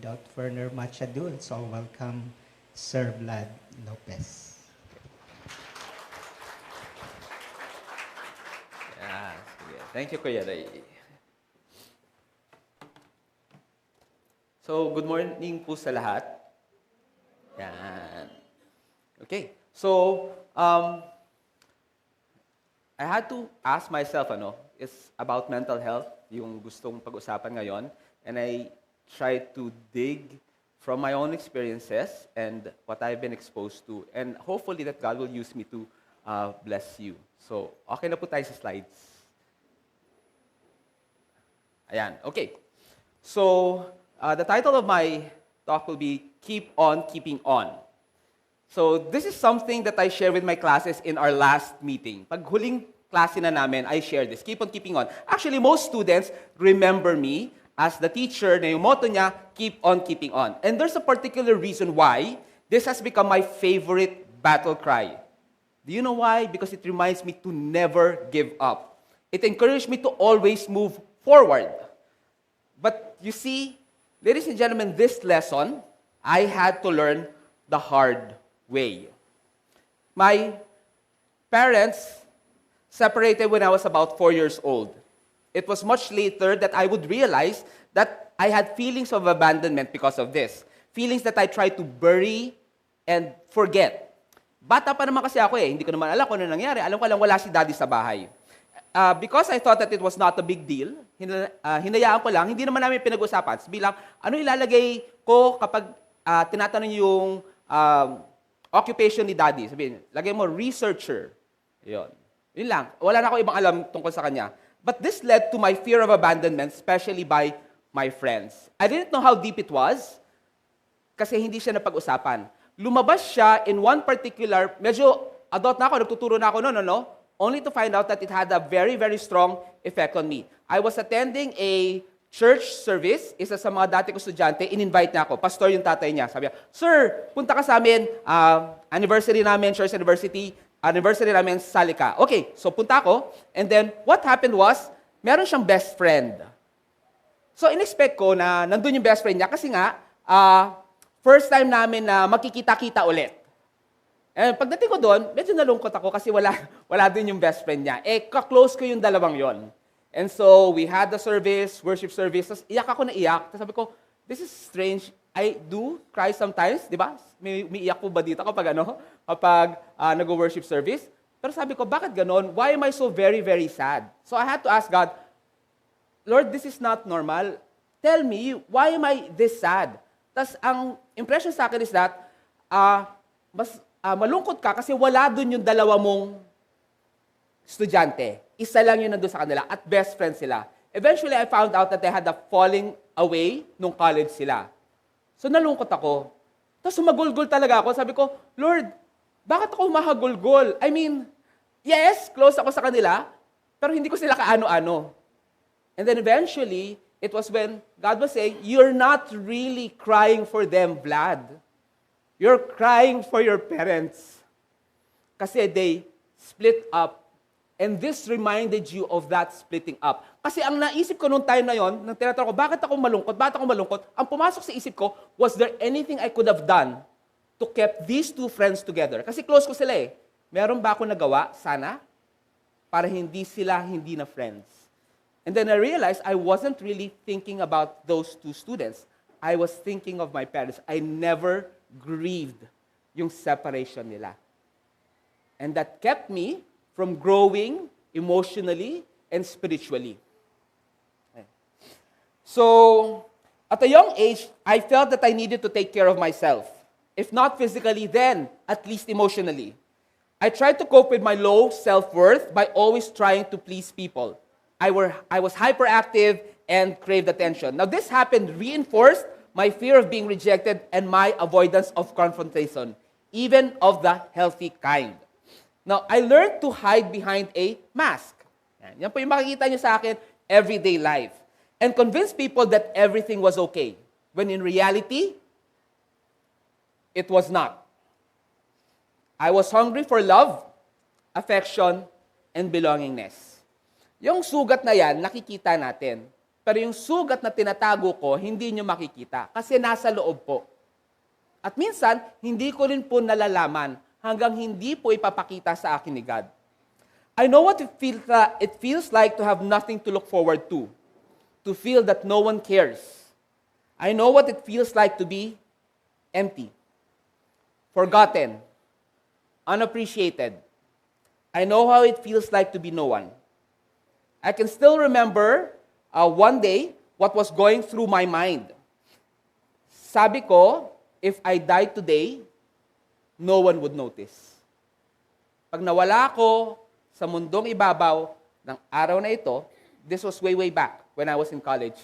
without further much ado, so welcome Sir Vlad Lopez. Yeah, sige. Thank you, Kuya Ray. So, good morning po sa lahat. Yan. Okay. So, I had to ask myself, it's about mental health, yung gustong pag-usapan ngayon. And I tried to dig from my own experiences and what I've been exposed to. And hopefully that God will use me to bless you. So, okay na po tayo sa slides. Ayan, okay. So, the title of my talk will be Keep On Keeping On. So, this is something that I share with my classes in our last meeting. Pag huling klase na namin, I share this. Keep on keeping on. Actually, most students remember me as the teacher na yung motto niya, keep on keeping on. And there's a particular reason why this has become my favorite battle cry. Do you know why? Because it reminds me to never give up. It encouraged me to always move forward. But you see, ladies and gentlemen, this lesson, I had to learn the hard way. My parents separated when I was about 4 years old. It was much later that I would realize that I had feelings of abandonment because of this. Feelings that I tried to bury and forget. Bata pa naman kasi ako hindi ko naman alam kung ano nangyari. Alam ko lang wala si daddy sa bahay. Because I thought that it was not a big deal, hinayaan ko lang, hindi naman namin pinag-usapan. Bilang, ano ilalagay ko kapag tinatanong yung occupation ni daddy? Sabihin, lagay mo researcher. Yun lang. Wala na ako ibang alam tungkol sa kanya. But this led to my fear of abandonment, especially by my friends. I didn't know how deep it was kasi hindi siya napag-usapan. Lumabas siya in one particular, medyo adult na ako, nagtuturo na ako only to find out that it had a very, very strong effect on me. I was attending a church service, isa sa mga dati ko estudyante, in-invite niya ako. Pastor yung tatay niya. Sabi niya, Sir, punta ka sa amin, anniversary namin, church anniversary namin sa Salika. Okay, so punta ako, and then what happened was, meron siyang best friend. So in-expect ko na nandun yung best friend niya kasi nga, first time namin na magkikita-kita ulit. And pagdating ko doon, medyo nalungkot ako kasi wala din yung best friend niya. Ka-close ko yung dalawang yon. And so we had the service, worship service, tapos iyak ako na iyak. Tapos sabi ko, this is strange. I do cry sometimes, di ba? May iyak po ba dito kapag nag-worship service? Pero sabi ko, bakit ganon? Why am I so very, very sad? So I had to ask God, Lord, this is not normal. Tell me, why am I this sad? Tapos ang impression sa akin is that, mas malungkot ka kasi wala dun yung dalawa mong estudyante. Isa lang yun nandun sa kanila at best friends sila. Eventually, I found out that they had a falling away nung college sila. So nalungkot ako. Tapos sumagulgol talaga ako. Sabi ko, Lord, bakit ako mahagulgol? I mean, yes, close ako sa kanila, pero hindi ko sila kaano-ano. And then eventually, it was when God was saying, you're not really crying for them, Vlad. You're crying for your parents. Kasi they split up. And this reminded you of that splitting up. Kasi ang naisip ko nung time na yon, nang tinatanong ko, bakit ako malungkot? Ang pumasok sa isip ko, was there anything I could have done to keep these two friends together? Kasi close ko sila Meron ba ako nagawa, sana, para hindi sila hindi na friends? And then I realized I wasn't really thinking about those two students. I was thinking of my parents. I never grieved yung separation nila. And that kept me from growing emotionally and spiritually. So, at a young age, I felt that I needed to take care of myself. If not physically, then at least emotionally. I tried to cope with my low self-worth by always trying to please people. I was hyperactive and craved attention. Now, this reinforced my fear of being rejected and my avoidance of confrontation, even of the healthy kind. Now, I learned to hide behind a mask. Yan po yung makikita niyo sa akin, everyday life. And convince people that everything was okay. When in reality, it was not. I was hungry for love, affection, and belongingness. Yung sugat na yan, nakikita natin. pero yung sugat na tinatago ko, hindi nyo makikita kasi nasa loob po. At minsan, hindi ko rin po nalalaman hanggang hindi po ipapakita sa akin ni God. I know what it feels like to have nothing to look forward to feel that no one cares. I know what it feels like to be empty, forgotten, unappreciated. I know how it feels like to be no one. I can still remember one day what was going through my mind. Sabi ko, if I died today, no one would notice. Pag nawala ako sa mundong ibabaw ng araw na ito, this was way back when I was in college,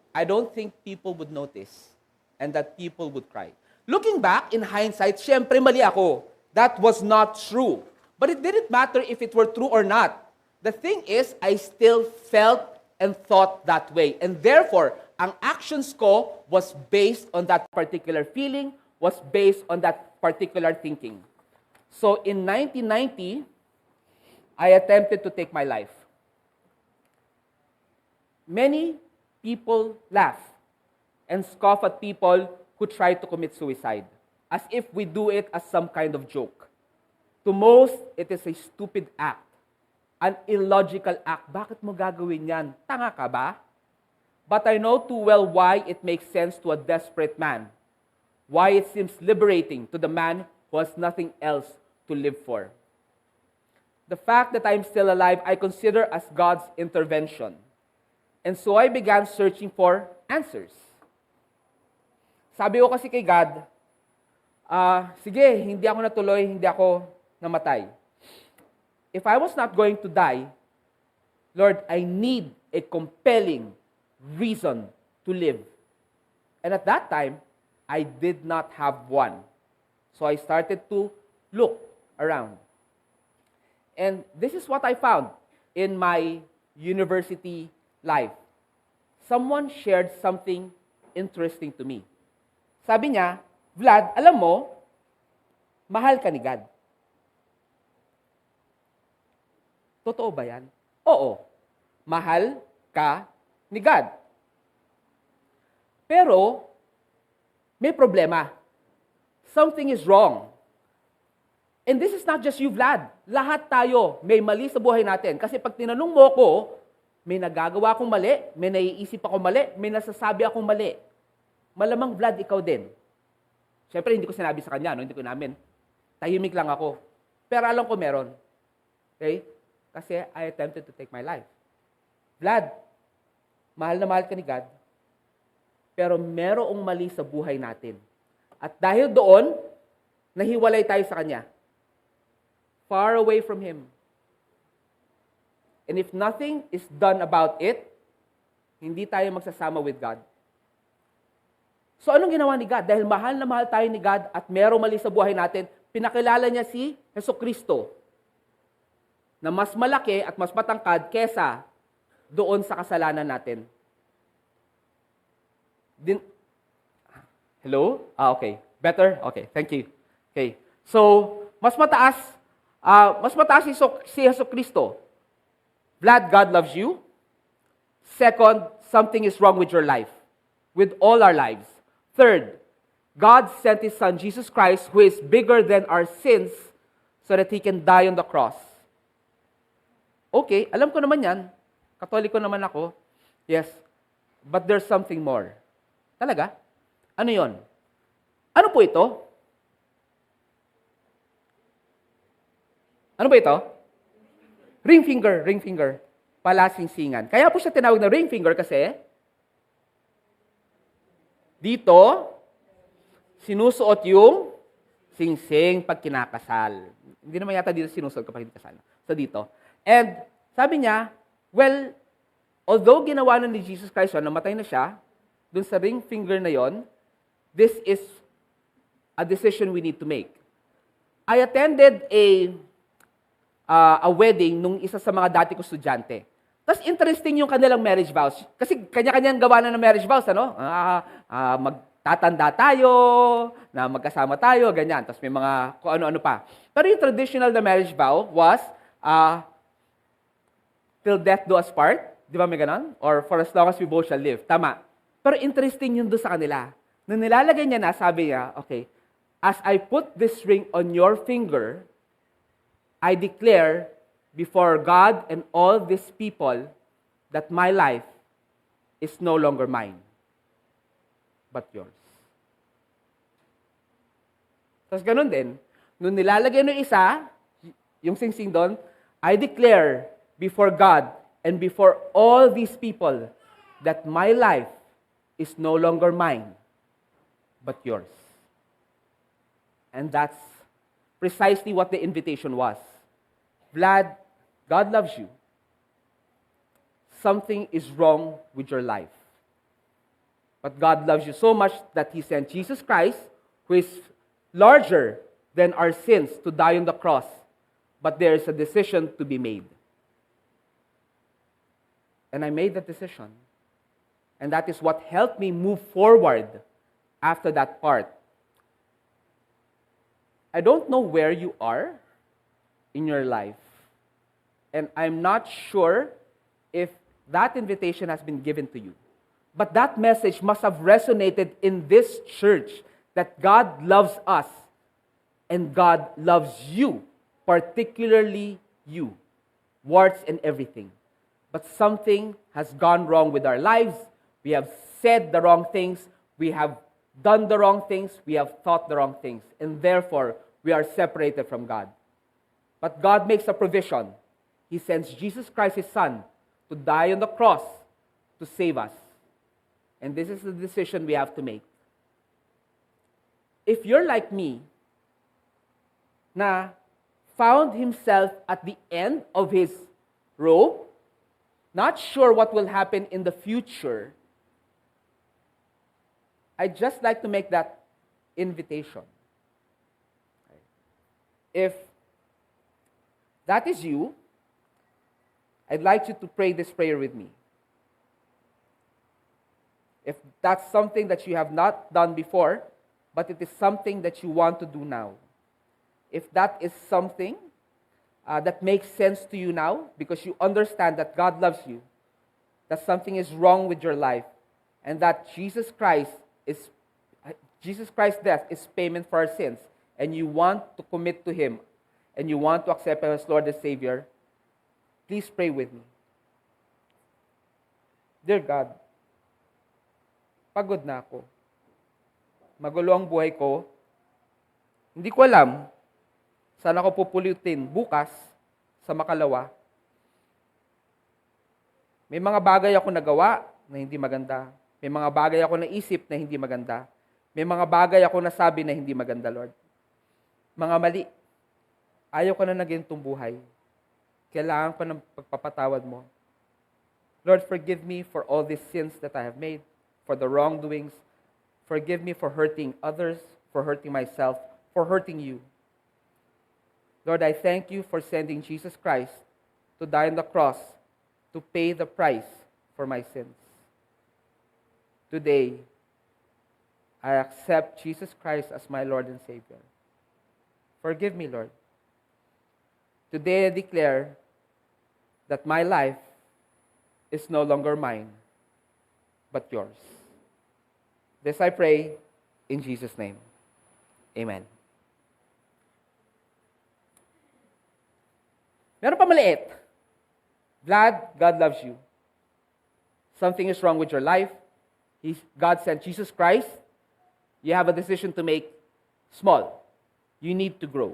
I don't think people would notice and that people would cry. Looking back, in hindsight, syempre mali ako. That was not true. But it didn't matter if it were true or not. The thing is, I still felt and thought that way. And therefore, ang actions ko was based on that particular feeling, was based on that particular thinking. So in 1990, I attempted to take my life. Many people laugh and scoff at people who try to commit suicide, as if we do it as some kind of joke. To most, it is a stupid act, an illogical act. Bakit mo gagawin yan? Tanga ka ba? But I know too well why it makes sense to a desperate man, why it seems liberating to the man who has nothing else to live for. The fact that I'm still alive, I consider as God's intervention. And so I began searching for answers. Sabi ko kasi kay God, sige, hindi ako natuloy, hindi ako namatay. If I was not going to die, Lord, I need a compelling reason to live. And at that time, I did not have one. So I started to look around. And this is what I found in my university life. Someone shared something interesting to me. Sabi niya, Vlad, alam mo, mahal ka ni God. Totoo ba yan? Oo. Mahal ka ni God. Pero, may problema. Something is wrong. And this is not just you, Vlad. Lahat tayo may mali sa buhay natin. Kasi pag tinanong mo ko, may nagagawa akong mali, may naiisip akong mali, may nasasabi akong mali. Malamang, Vlad, ikaw din. Siyempre, hindi ko sinabi sa kanya, no? Hindi ko namin. Tahimik lang ako. Pero alam ko meron. Okay? Kasi I attempted to take my life. Vlad, mahal na mahal ka ni God, pero merong mali sa buhay natin. At dahil doon, nahiwalay tayo sa Kanya. Far away from Him. And if nothing is done about it, hindi tayo magsasama with God. So anong ginawa ni God? Dahil mahal na mahal tayo ni God at merong mali sa buhay natin, pinakilala niya si Jesucristo na mas malaki at mas matangkad kesa doon sa kasalanan natin. Hello? Okay. Better? Okay. Thank you. Okay. So, mas mataas si Jesucristo. Vlad, God loves you. Second, something is wrong with your life. With all our lives. Third, God sent His Son, Jesus Christ, who is bigger than our sins, so that He can die on the cross. Okay, alam ko naman yan. Katoliko naman ako. Yes. But there's something more. Talaga? Ano yon? Ano po ito? Ano ba ito? Ring finger. Palasingsingan. Kaya po siya tinawag na ring finger kasi dito, sinusuot yung singsing pag kinakasal. Hindi naman yata dito sinusuot kapag kinakasal. So dito. And sabi niya, well, although ginawa na ni Jesus Christ yun, namatay na siya, dun sa ring finger na yon, this is a decision we need to make. I attended a wedding nung isa sa mga dati ko estudyante. Tapos interesting yung kanilang marriage vows. Kasi kanya-kanyang gawa na ng marriage vows, ano? Magtatanda tayo, na magkasama tayo, ganyan. Tapos may mga kung ano-ano pa. Pero yung traditional na marriage vow was, till death do us part, Di ba may ganon? Or for as long as we both shall live. Tama. Pero interesting yun doon sa kanila. Nung nilalagay niya na, sabi niya, okay, as I put this ring on your finger, I declare before God and all these people that my life is no longer mine, but yours. Tapos ganun din, nung nilalagay ng isa, yung singsing doon, I declare before God and before all these people that my life is no longer mine, but yours. And that's precisely what the invitation was. Vlad, God loves you. Something is wrong with your life. But God loves you so much that He sent Jesus Christ, who is larger than our sins, to die on the cross. But there is a decision to be made. And I made that decision. And that is what helped me move forward after that part. I don't know where you are in your life. And I'm not sure if that invitation has been given to you. But that message must have resonated in this church, that God loves us and God loves you, particularly you, warts and everything. But something has gone wrong with our lives. We have said the wrong things. We have done the wrong things. We have thought the wrong things. And therefore, we are separated from God. But God makes a provision. He sends Jesus Christ, His Son, to die on the cross to save us. And this is the decision we have to make. If you're like me, na found himself at the end of his rope, not sure what will happen in the future, I'd just like to make that invitation. If that is you, I'd like you to pray this prayer with me. If that's something that you have not done before, but it is something that you want to do now. If that is something that makes sense to you now, because you understand that God loves you, that something is wrong with your life, and that Jesus Christ's death is payment for our sins, and you want to commit to Him, and you want to accept Him as Lord and Savior, please pray with me. Dear God, pagod na ako. Magulo ang buhay ko. Hindi ko alam saan ako pupulutin bukas sa makalawa. May mga bagay ako nagawa na hindi maganda. May mga bagay ako naisip na hindi maganda. May mga bagay ako nasabi na hindi maganda, Lord. Mga mali. Ayaw ko na na ganitong buhay. Kailangan ko ng pagpapatawad mo. Lord, forgive me for all these sins that I have made, for the wrongdoings. Forgive me for hurting others, for hurting myself, for hurting you. Lord, I thank you for sending Jesus Christ to die on the cross to pay the price for my sins. Today, I accept Jesus Christ as my Lord and Savior. Forgive me, Lord. Today I declare that my life is no longer mine, but yours. This I pray in Jesus' name. Amen. Meron pa maliit. Vlad, God loves you. Something is wrong with your life. God sent Jesus Christ. You have a decision to make. Small. You need to grow.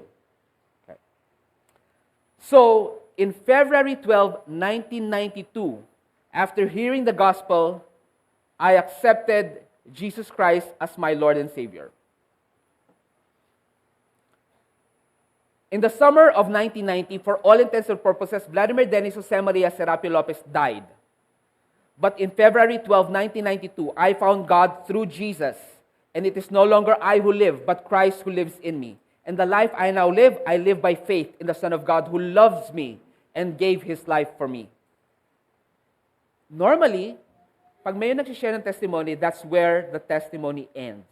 Okay. So, in February 12, 1992, after hearing the gospel, I accepted Jesus Christ as my Lord and Savior. In the summer of 1990, for all intents and purposes, Vladimir Denis Jose Maria Serapio Lopez died. But in February 12, 1992, I found God through Jesus. And it is no longer I who live, but Christ who lives in me. And the life I now live, I live by faith in the Son of God who loves me and gave His life for me. Normally, pag may nagsishare ng testimony, that's where the testimony ends.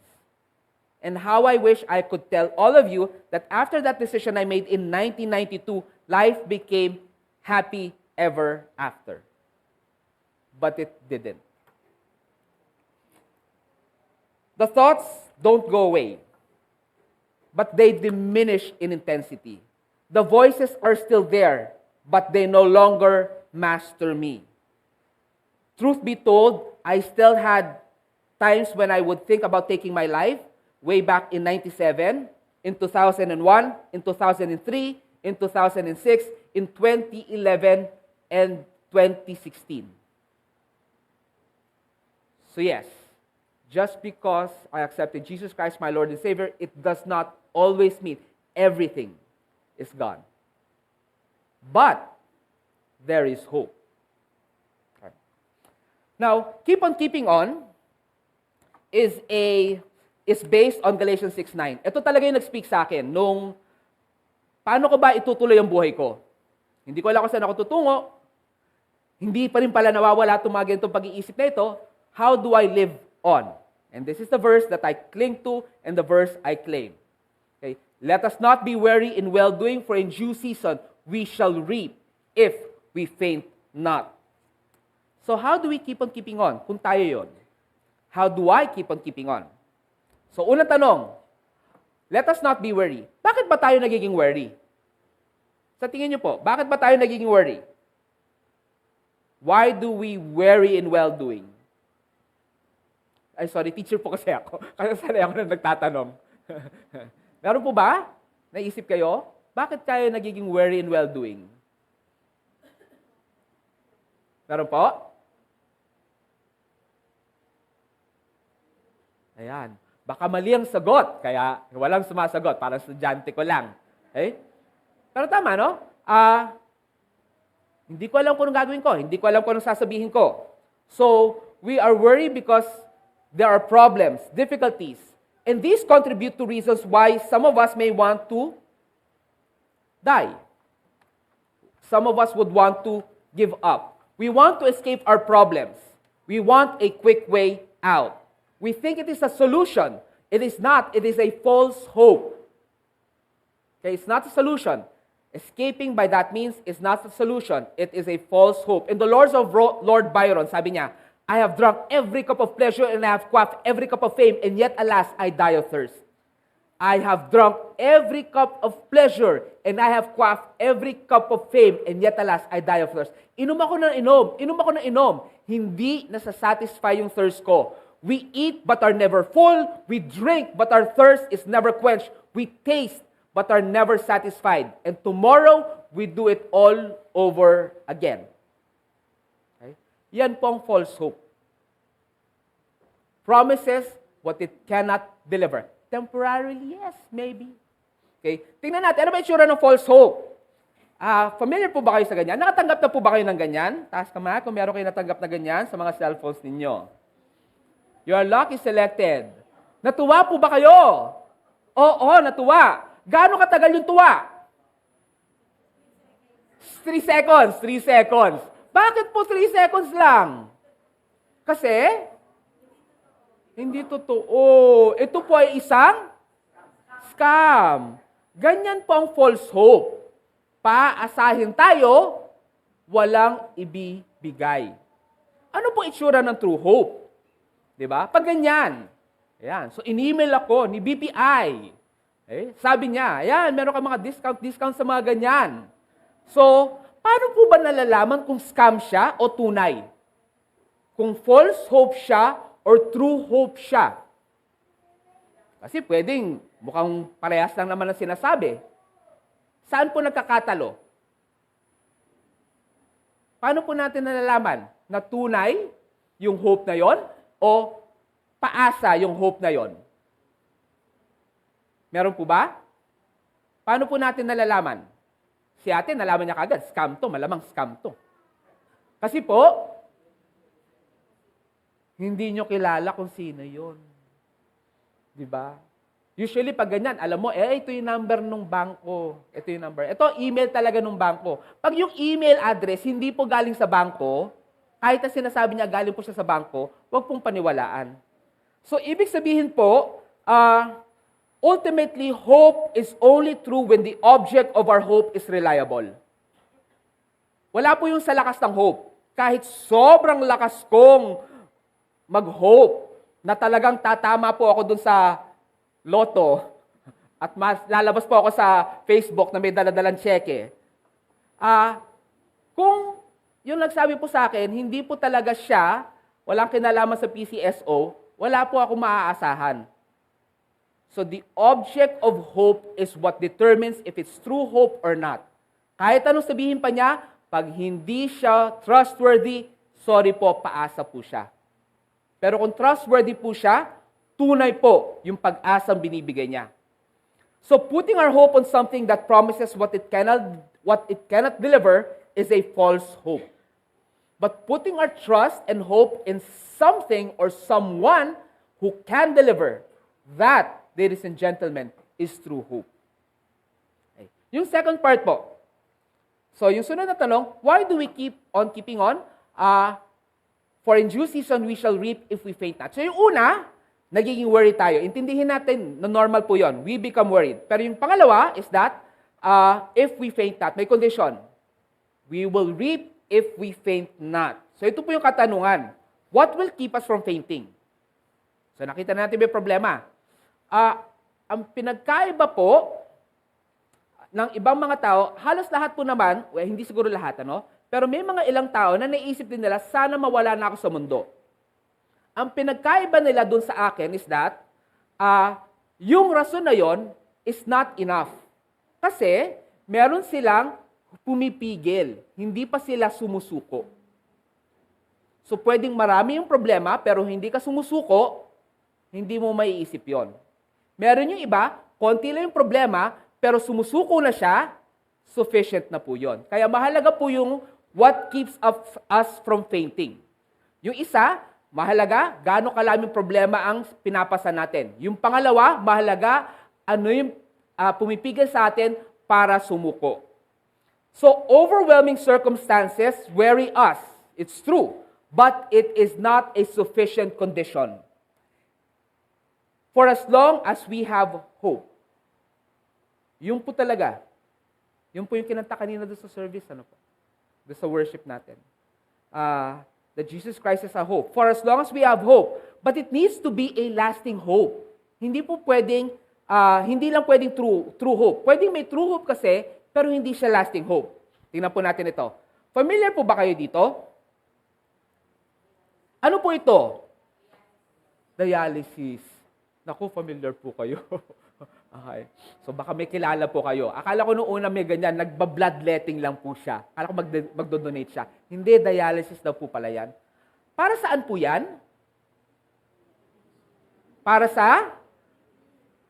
And how I wish I could tell all of you that after that decision I made in 1992, life became happy ever after. but it didn't. The thoughts don't go away, but they diminish in intensity. The voices are still there, but they no longer master me. Truth be told, I still had times when I would think about taking my life, way back in 97, in 2001, in 2003, in 2006, in 2011, and 2016. So yes, just because I accepted Jesus Christ, my Lord and Savior, it does not always mean everything is gone. But there is hope. Okay. Now, keep on keeping on is based on Galatians 6:9. Ito talaga yung nag-speak sa akin nung paano ko ba itutuloy ang buhay ko? Hindi ko alam kung saan ako tutungo. Hindi pa rin pala nawawala itong mga ganitong pag-iisip na ito. How do I live on? And this is the verse that I cling to and the verse I claim. Okay? Let us not be weary in well-doing, for in due season we shall reap if we faint not. So how do we keep on keeping on? Kung tayo yon, how do I keep on keeping on? So unang tanong, let us not be worried. Bakit ba tayo nagiging worry? Sa tingin niyo po, bakit ba tayo nagiging worry? Why do we worry in well-doing? Ay, sorry, teacher po kasi ako. Kasi sanay ako na nagtatanong. Meron po ba? Naisip kayo? Bakit tayo nagiging worry in well-doing? Meron po? Ayan. Baka mali ang sagot, kaya walang sumasagot. Parang estudyante ko lang. Okay? Pero tama, no? Hindi ko alam kung anong gagawin ko. Hindi ko alam kung anong sasabihin ko. So, we are worried because there are problems, difficulties. And these contribute to reasons why some of us may want to die. Some of us would want to give up. We want to escape our problems. We want a quick way out. We think it is a solution. It is not. It is a false hope. Okay, it's not a solution. Escaping by that means is not a solution. It is a false hope. In the Lords of Lord Byron, sabi niya, I have drunk every cup of pleasure and I have quaffed every cup of fame, and yet, alas, I die of thirst. I have drunk every cup of pleasure and I have quaffed every cup of fame, and yet, alas, I die of thirst. Inom ako ng inom. Hindi nasasatisfy yung thirst ko. We eat but are never full. We drink but our thirst is never quenched. We taste but are never satisfied. And tomorrow, we do it all over again. Okay? Yan po ang false hope. Promises what it cannot deliver. Temporarily, yes, maybe. Okay? Tingnan natin, ano ba itsura ng false hope? Familiar po ba kayo sa ganyan? Nakatanggap na po ba kayo ng ganyan? Taas kamay kung meron kayo natanggap na ganyan sa mga cellphones ninyo. Your luck is selected. Natuwa po ba kayo? Oo, natuwa. Gaano katagal yung tuwa? 3 seconds. 3 seconds. Bakit po 3 seconds lang? Kasi, hindi totoo. Ito po ay isang scam. Ganyan po ang false hope. Paasahin tayo, walang ibibigay. Ano po itsura ng true hope? Diba? Pag ganyan. Ayan. So, in-email ako ni BPI. Sabi niya, ayan, meron ka mga discount sa mga ganyan. So, paano po ba nalalaman kung scam siya o tunay? Kung false hope siya or true hope siya? Kasi pwedeng, mukhang parehas lang naman ang sinasabi. Saan po nagkakatalo? Paano po natin nalalaman na tunay yung hope na yon o paasa yung hope na yon? Meron po ba? Paano po natin nalalaman? Si ate, nalaman niya kagad, scam to, malamang scam to. Kasi po, hindi nyo kilala kung sino yun. Diba? Usually, pag ganyan, alam mo, ito yung number ng bangko. Ito yung number. Ito, email talaga ng bangko. Pag yung email address, hindi po galing sa bangko, kahit na sinasabi niya galing po siya sa bangko, huwag pong paniwalaan. So, ibig sabihin po, ultimately, hope is only true when the object of our hope is reliable. Wala po yung sa lakas ng hope. kahit sobrang lakas kong mag-hope na talagang tatama po ako dun sa loto at lalabas po ako sa Facebook na may daladalang cheque, kung yung nagsabi po sa akin, hindi po talaga siya, walang kinalaman sa PCSO, wala po ako maaasahan. So the object of hope is what determines if it's true hope or not. Kahit anong sabihin pa niya, pag hindi siya trustworthy, sorry po, paasa po siya. Pero kung trustworthy po siya, tunay po yung pag-asang binibigay niya. So putting our hope on something that promises what it cannot deliver is a false hope. But putting our trust and hope in something or someone who can deliver, that, ladies and gentlemen, is true hope. Okay. Yung second part po. So yung sunod na tanong, why do we keep on keeping on? For in due season we shall reap if we faint not. So yung una, nagiging worry tayo. Intindihin natin na normal po yon. We become worried. Pero yung pangalawa is that if we faint not, may condition. We will reap if we faint not. So ito po yung katanungan. What will keep us from fainting? So nakita natin may problema. Ang pinagkaiba po ng ibang mga tao, halos lahat po naman, hindi siguro lahat, pero may mga ilang tao na naisip din nila, sana mawala na ako sa mundo. Ang pinagkaiba nila dun sa akin is that, yung rason na yon is not enough. Kasi, meron silang pumipigil. Hindi pa sila sumusuko. So, pwedeng marami yung problema, pero hindi ka sumusuko, hindi mo maiisip yon. Meron yung iba, konti lang yung problema, pero sumusuko na siya, sufficient na po yon. Kaya mahalaga po yung what keeps us from fainting. Yung isa, mahalaga, gaano kalaming problema ang pinapasa natin. Yung pangalawa, mahalaga, ano yung pumipigil sa atin para sumuko. So, overwhelming circumstances worry us. It's true. But it is not a sufficient condition. For as long as we have hope. Yung po talaga. Yung po yung kinanta kanina doon sa service, doon sa worship natin. That Jesus Christ is our hope. For as long as we have hope. But it needs to be a lasting hope. Hindi po pwedeng, hindi lang pwedeng true hope. Pwedeng may true hope kasi, pero hindi siya lasting hope. Tingnan po natin ito. Familiar po ba kayo dito? Ano po ito? Dialysis. Naku, familiar po kayo. Okay. So baka may kilala po kayo. Akala ko noong una may ganyan, nagba-bloodletting lang po siya. Akala ko magdo-donate siya. Hindi, dialysis daw po pala yan. Para saan po yan? Para sa?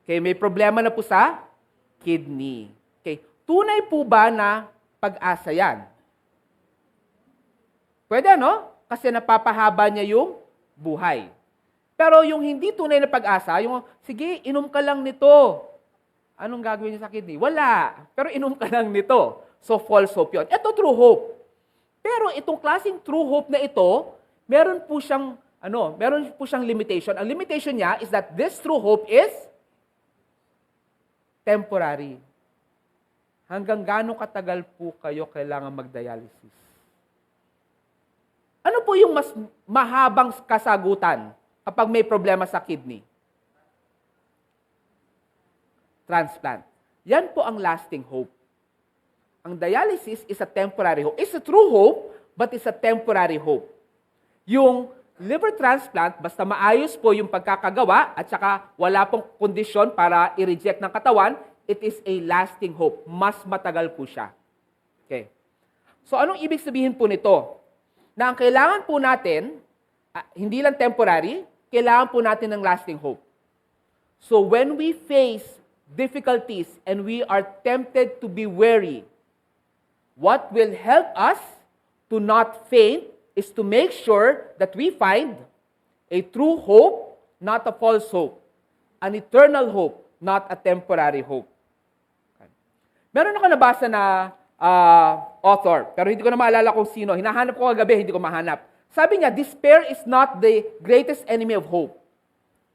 Okay, may problema na po sa kidney. Okay, tunay po ba na pag-asa yan? Pwede, Kasi napapahaba niya yung buhay. Pero yung hindi tunay na pag-asa, yung, sige, inom ka lang nito. Anong gagawin niya sa kidney? Wala. Pero inom ka lang nito. So, false hope yun. Ito, true hope. Pero itong klaseng true hope na ito, meron po siyang limitation. Ang limitation niya is that this true hope is temporary. Hanggang gaano katagal po kayo kailangan mag-dialysis? Ano po yung mas mahabang kasagutan kapag may problema sa kidney? Transplant. Yan po ang lasting hope. Ang dialysis is a temporary hope. It's a true hope, but it's a temporary hope. Yung liver transplant, basta maayos po yung pagkakagawa at saka wala pong kondisyon para i-reject ng katawan, it is a lasting hope. Mas matagal po siya. Okay. So anong ibig sabihin po nito? Na ang kailangan po natin, hindi lang temporary, kailangan po natin ng lasting hope. So when we face difficulties and we are tempted to be weary, what will help us to not faint is to make sure that we find a true hope, not a false hope. An eternal hope, not a temporary hope. Okay. Meron ako nabasa na author, pero hindi ko na maalala kung sino. Hinahanap ko kagabi, hindi ko mahanap. Sabi niya, despair is not the greatest enemy of hope.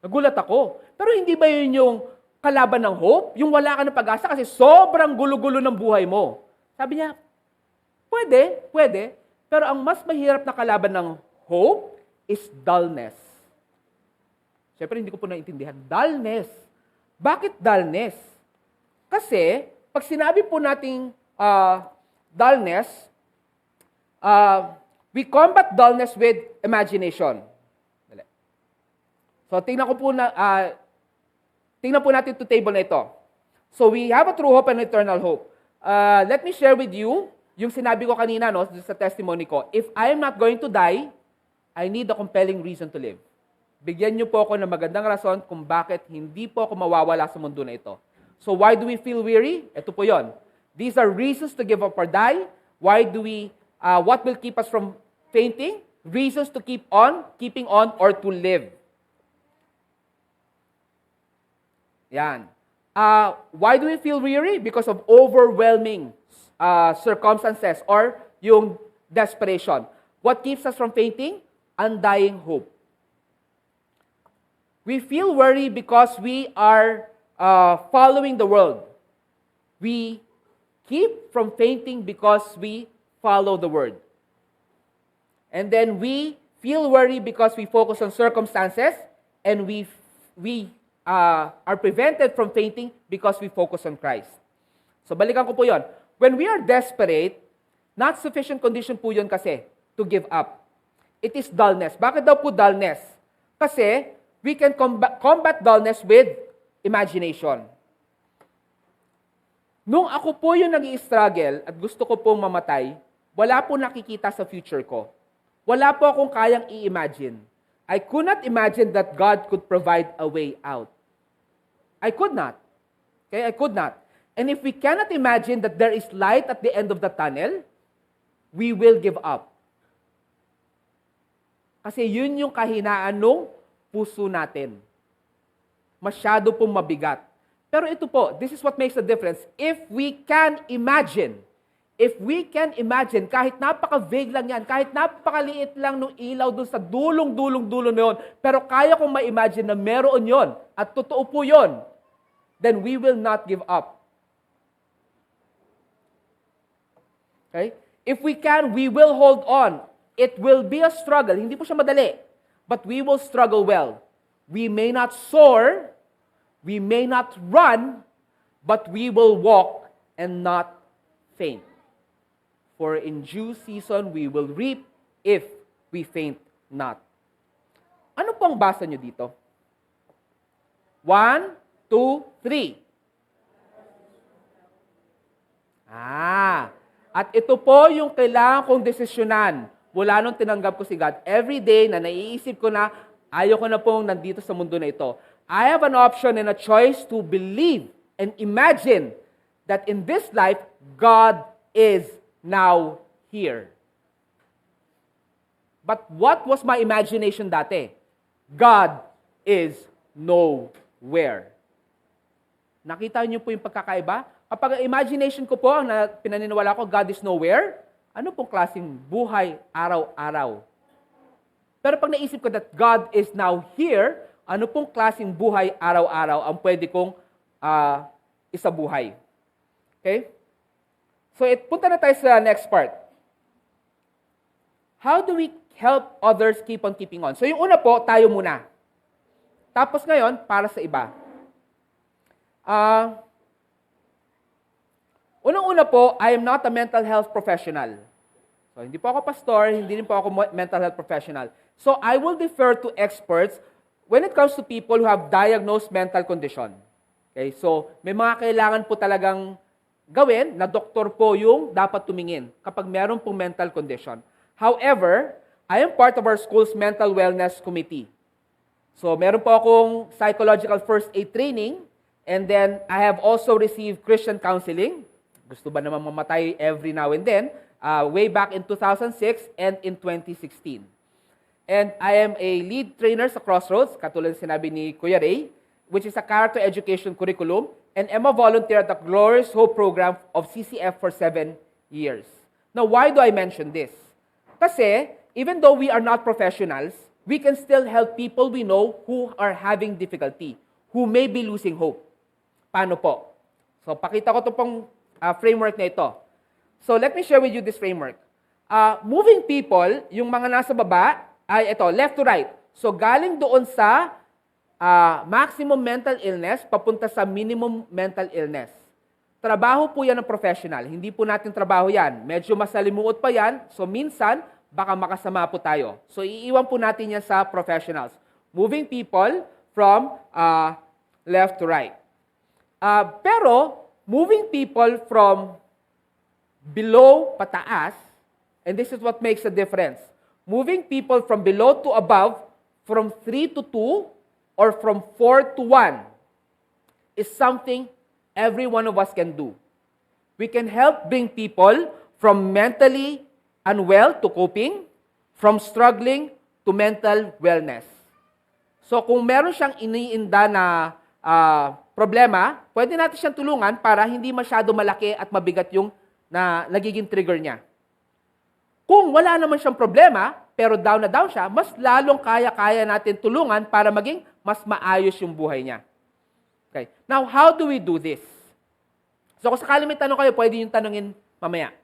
Nagulat ako. Pero hindi ba yun yung kalaban ng hope? Yung wala ka ng pag-asa kasi sobrang gulo-gulo ng buhay mo. Sabi niya, pwede. Pero ang mas mahirap na kalaban ng hope is dullness. Siyempre, hindi ko po naintindihan. Dullness. Bakit dullness? Kasi, pag sinabi po nating dullness, we combat dullness with imagination. So, tingnan po natin ito table na ito. So, we have a true hope and eternal hope. Let me share with you yung sinabi ko kanina sa testimony ko. If I am not going to die, I need a compelling reason to live. Bigyan niyo po ako ng magandang rason kung bakit hindi po ako mawawala sa mundo na ito. So why do we feel weary? Ito po yon. These are reasons to give up or die. Why do we, what will keep us from fainting? Reasons to keep on, keeping on, or to live. Yan. Why do we feel weary? Because of overwhelming circumstances or yung desperation. What keeps us from fainting? Undying hope. We feel worried because we are following the world. We keep from fainting because we follow the word. And then we feel worried because we focus on circumstances, and we are prevented from fainting because we focus on Christ. So balikan ko po yon. When we are desperate, not sufficient condition po yun kasi to give up. It is dullness. Bakit daw po dullness? Kasi we can combat dullness with imagination. Nung ako po yung nag-i-struggle at gusto ko pong mamatay, wala po nakikita sa future ko. Wala po akong kayang i-imagine. I could not imagine that God could provide a way out. I could not. Okay, I could not. And if we cannot imagine that there is light at the end of the tunnel, we will give up. Kasi yun yung kahinaan ng puso natin. Masyado pong mabigat. Pero ito po, this is what makes the difference. If we can imagine, kahit napaka-vague lang yan, kahit napakaliit lang ng ilaw dun sa dulong-dulo na yun, pero kaya kong ma-imagine na meron yon at totoo po yon, then we will not give up. Okay? If we can, we will hold on. It will be a struggle. Hindi po siya madali. But we will struggle well. We may not soar, we may not run, but we will walk and not faint. For in due season we will reap if we faint not. Ano pong basa nyo dito? 1, 2, 3. At ito po yung kailangan kong desisyonan mula nung tinanggap ko si God. Every day na naiisip ko na ayaw ko na pong nandito sa mundo na ito. I have an option and a choice to believe and imagine that in this life, God is now here. But what was my imagination dati? God is nowhere. Nakita niyo po yung pagkakaiba? Kapag imagination ko po, na pinaniniwala ko, God is nowhere, ano pong klaseng buhay araw-araw? Pero pag naisip ko that God is now here, ano pong klaseng buhay araw-araw ang pwede kong isabuhay? Okay? So, punta na tayo sa next part. How do we help others keep on keeping on? So, yung una po, tayo muna. Tapos ngayon, para sa iba. Unang-una po, I am not a mental health professional. So, hindi po ako pastor, hindi rin po ako mental health professional. So, I will defer to experts when it comes to people who have diagnosed mental condition. Okay? So, may mga kailangan po talagang gawin na doktor po yung dapat tumingin kapag meron pong mental condition. However, I am part of our school's mental wellness committee. So, meron po akong psychological first aid training, and then I have also received Christian counseling. Gusto ba naman mamatay every now and then? Way back in 2006 and in 2016. And I am a lead trainer sa Crossroads, katulad sinabi ni Kuya Ray, which is a character education curriculum, and am a volunteer at the Glorious Hope program of CCF for 7 years. Now, why do I mention this? Kasi, even though we are not professionals, we can still help people we know who are having difficulty, who may be losing hope. Paano po? So, pakita ko ito pong framework na ito. So, let me share with you this framework. Moving people, yung mga nasa baba, ay ito, left to right. So galing doon sa maximum mental illness, papunta sa minimum mental illness. Trabaho po yan ng professional. Hindi po natin trabaho yan. Medyo masalimuot pa yan. So minsan, baka makasama po tayo. So iiwan po natin yan sa professionals. Moving people from left to right. Pero, moving people from below pataas, and this is what makes a difference. Moving people from below to above, from 3 to 2, or from 4 to 1, is something every one of us can do. We can help bring people from mentally unwell to coping, from struggling to mental wellness. So kung meron siyang iniinda na problema, pwede natin siyang tulungan para hindi masyado malaki at mabigat yung nagiging trigger niya. Kung wala naman siyang problema, pero down na down siya, mas lalong kaya-kaya natin tulungan para maging mas maayos yung buhay niya. Okay. Now, how do we do this? So kung sakali may tanong kayo, pwede yung tanongin mamaya.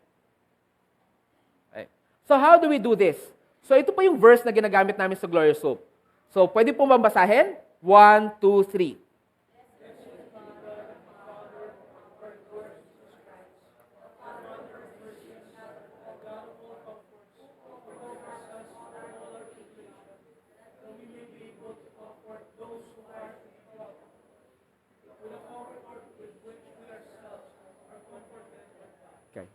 Okay. So how do we do this? So ito po yung verse na ginagamit namin sa Glorious Hope. So pwede po mabasahin? 1, 2, 3. Okay.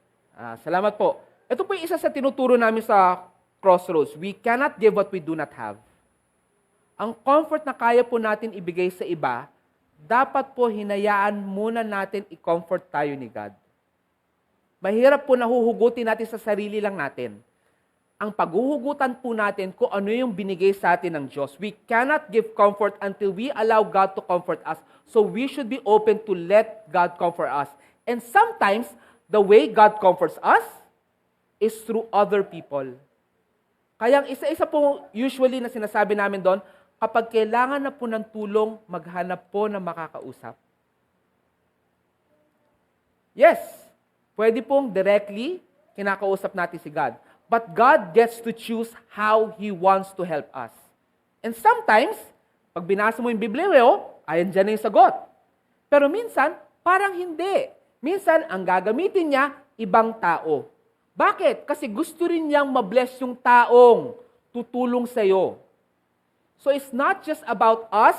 Salamat po. Ito po yung isa sa tinuturo namin sa Crossroads. We cannot give what we do not have. Ang comfort na kaya po natin ibigay sa iba, dapat po hinayaan muna natin i-comfort tayo ni God. Mahirap po nahuhugutin natin sa sarili lang natin. Ang paghuhugutan po natin kung ano yung binigay sa atin ng Diyos. We cannot give comfort until we allow God to comfort us. So we should be open to let God comfort us. And sometimes, the way God comforts us is through other people. Kaya isa-isa po usually na sinasabi namin doon, kapag kailangan na po ng tulong, maghanap po ng makakausap. Yes, pwede pong directly kinakausap natin si God. But God gets to choose how He wants to help us. And sometimes, pag binasa mo yung Biblia, ayan dyan na yung sagot. Pero minsan, parang hindi. Minsan, ang gagamitin niya, ibang tao. Bakit? Kasi gusto rin niyang mabless yung taong tutulong sa'yo. So it's not just about us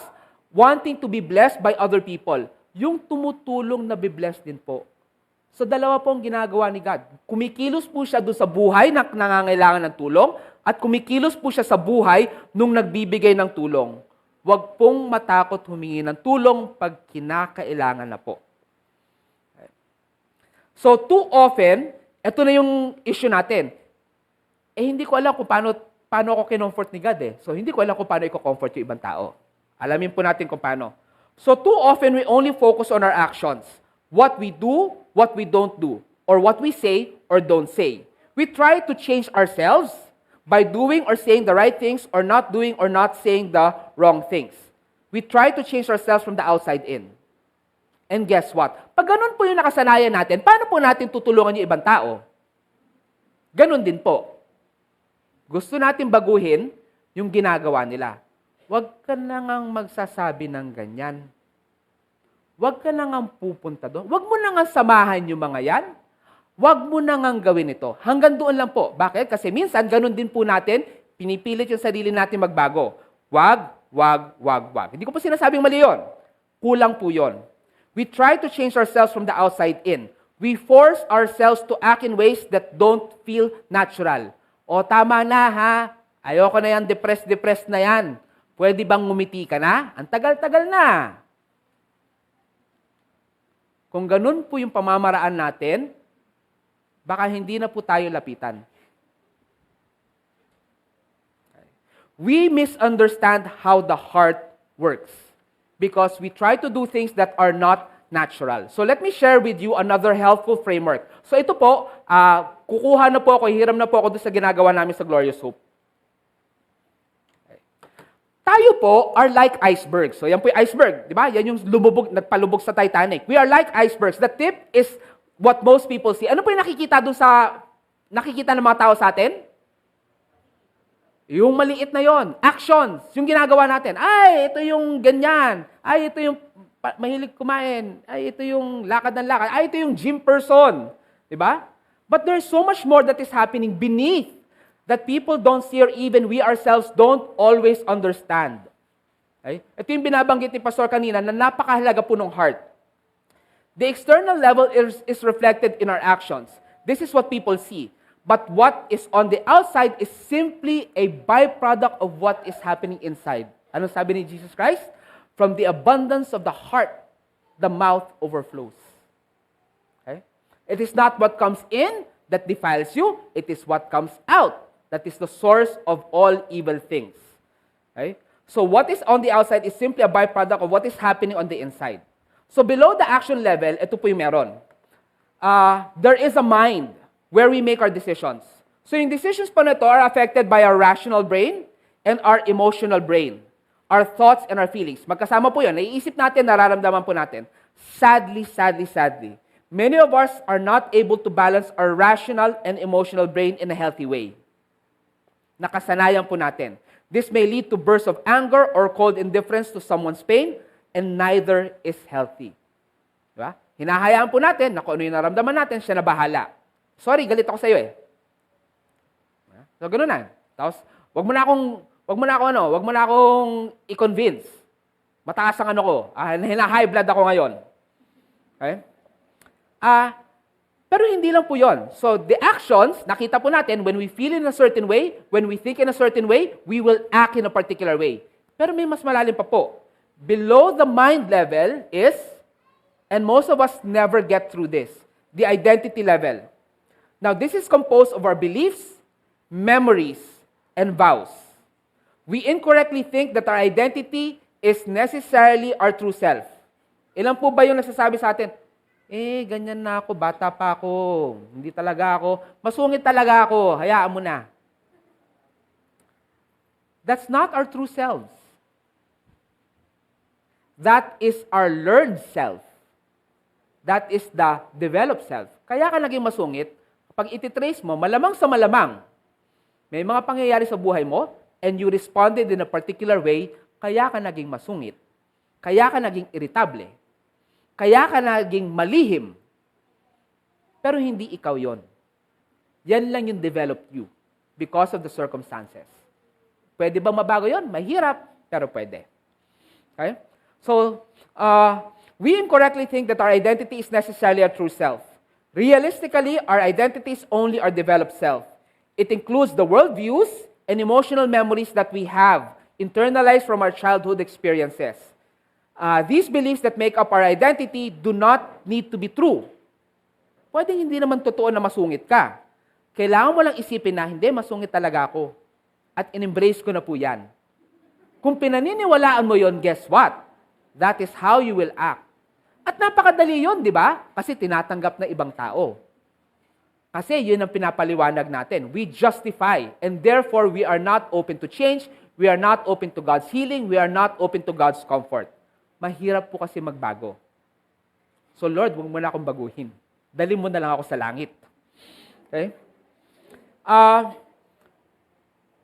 wanting to be blessed by other people. Yung tumutulong na be-blessed din po. So dalawa po ang ginagawa ni God. Kumikilos po siya doon sa buhay na nangangailangan ng tulong at kumikilos po siya sa buhay nung nagbibigay ng tulong. Huwag pong matakot humingi ng tulong pag kinakailangan na po. So too often, ito na yung issue natin. Hindi ko alam kung paano ako kinomfort ni God So hindi ko alam kung paano i-comfort yung ibang tao. Alamin po natin kung paano. So too often, we only focus on our actions. What we do, what we don't do, or what we say or don't say. We try to change ourselves by doing or saying the right things or not doing or not saying the wrong things. We try to change ourselves from the outside in. And guess what? Pag ganun po yung nakasanayan natin, paano po natin tutulungan yung ibang tao? Ganun din po. Gusto natin baguhin yung ginagawa nila. Huwag ka na ngang magsasabi ng ganyan. Huwag ka na ngang pupunta doon. Huwag mo na ngang samahan yung mga yan. Huwag mo na ngang gawin ito. Hanggang doon lang po. Bakit? Kasi minsan, ganun din po natin, pinipilit yung sarili natin magbago. Huwag, huwag, huwag, huwag. Hindi ko po sinasabing mali yun. Kulang po yun. We try to change ourselves from the outside in. We force ourselves to act in ways that don't feel natural. O tama na ha, ayoko na yan, depressed na yan. Pwede bang ngumiti ka na? Ang tagal-tagal na. Kung ganun po yung pamamaraan natin, baka hindi na po tayo lapitan. We misunderstand how the heart works because we try to do things that are not natural. So let me share with you another helpful framework. So ito po, kukuha na po ako, hiram na po ako doon sa ginagawa namin sa Glorious Hope. Tayo po are like icebergs. So yan po yung iceberg, di ba? Yan yung nagpalubog sa Titanic. We are like icebergs. The tip is what most people see. Ano po yung nakikita doon sa nakikita ng mga tao sa atin? Yung maliit na yon, actions, yung ginagawa natin. Ay, ito yung ganyan. Ay, ito yung mahilig kumain. Ay, ito yung lakad ng lakad. Ay, ito yung gym person. Diba? But there's so much more that is happening beneath that people don't see or even we ourselves don't always understand. Okay? Ito yung binabanggit ni Pastor kanina na napakahalaga po ng heart. The external level is reflected in our actions. This is what people see. But what is on the outside is simply a byproduct of what is happening inside. Ano sabi ni Jesus Christ? From the abundance of the heart, the mouth overflows. Okay? It is not what comes in that defiles you. It is what comes out that is the source of all evil things. Okay? So what is on the outside is simply a byproduct of what is happening on the inside. So below the action level, ito po yung meron. There is a mind where we make our decisions. So yung decisions po na ito are affected by our rational brain and our emotional brain. Our thoughts and our feelings. Magkasama po yun. Naiisip natin, nararamdaman po natin. Sadly, many of us are not able to balance our rational and emotional brain in a healthy way. Nakasanayan po natin. This may lead to bursts of anger or cold indifference to someone's pain, and neither is healthy. Diba? Hinahayaan po natin na kung ano yung naramdaman natin, siya na bahala. Sorry, galit ako sa iyo eh. So, ganoon na. Tapos, wag mo na akong i-convince. Mataas ang ano ko. High blood ako ngayon. Okay? Pero hindi lang po yon. So, the actions, nakita po natin, when we feel in a certain way, when we think in a certain way, we will act in a particular way. Pero may mas malalim pa po. Below the mind level is, and most of us never get through this, the identity level. Now, this is composed of our beliefs, memories, and vows. We incorrectly think that our identity is necessarily our true self. Ilan po ba yung nasasabi sa atin, ganyan na ako, bata pa ako, hindi talaga ako, masungit talaga ako, hayaan mo na. That's not our true selves. That is our learned self. That is the developed self. Kaya ka naging masungit, pag ititrace mo, malamang sa malamang, may mga pangyayari sa buhay mo, and you responded in a particular way, kaya ka naging masungit. Kaya ka naging irritable. Kaya ka naging malihim. Pero hindi ikaw yon. Yan lang yung developed you because of the circumstances. Pwede ba mabago yon? Mahirap, pero pwede. Okay? So, we incorrectly think that our identity is necessarily our true self. Realistically, our identity is only our developed self. It includes the worldviews and emotional memories that we have internalized from our childhood experiences. These beliefs that make up our identity do not need to be true. Pwedeng hindi naman totoo na masungit ka. Kailangan mo lang isipin na, hindi, masungit talaga ako. At in-embrace ko na po yan. Kung pinaniniwalaan mo yon, guess what? That is how you will act. At napakadali yun, di ba? Kasi tinatanggap na ibang tao. Kasi yun ang pinapaliwanag natin. We justify, and therefore we are not open to change, we are not open to God's healing, we are not open to God's comfort. Mahirap po kasi magbago. So Lord, huwag mo na akong baguhin. Dali mo na lang ako sa langit. Okay?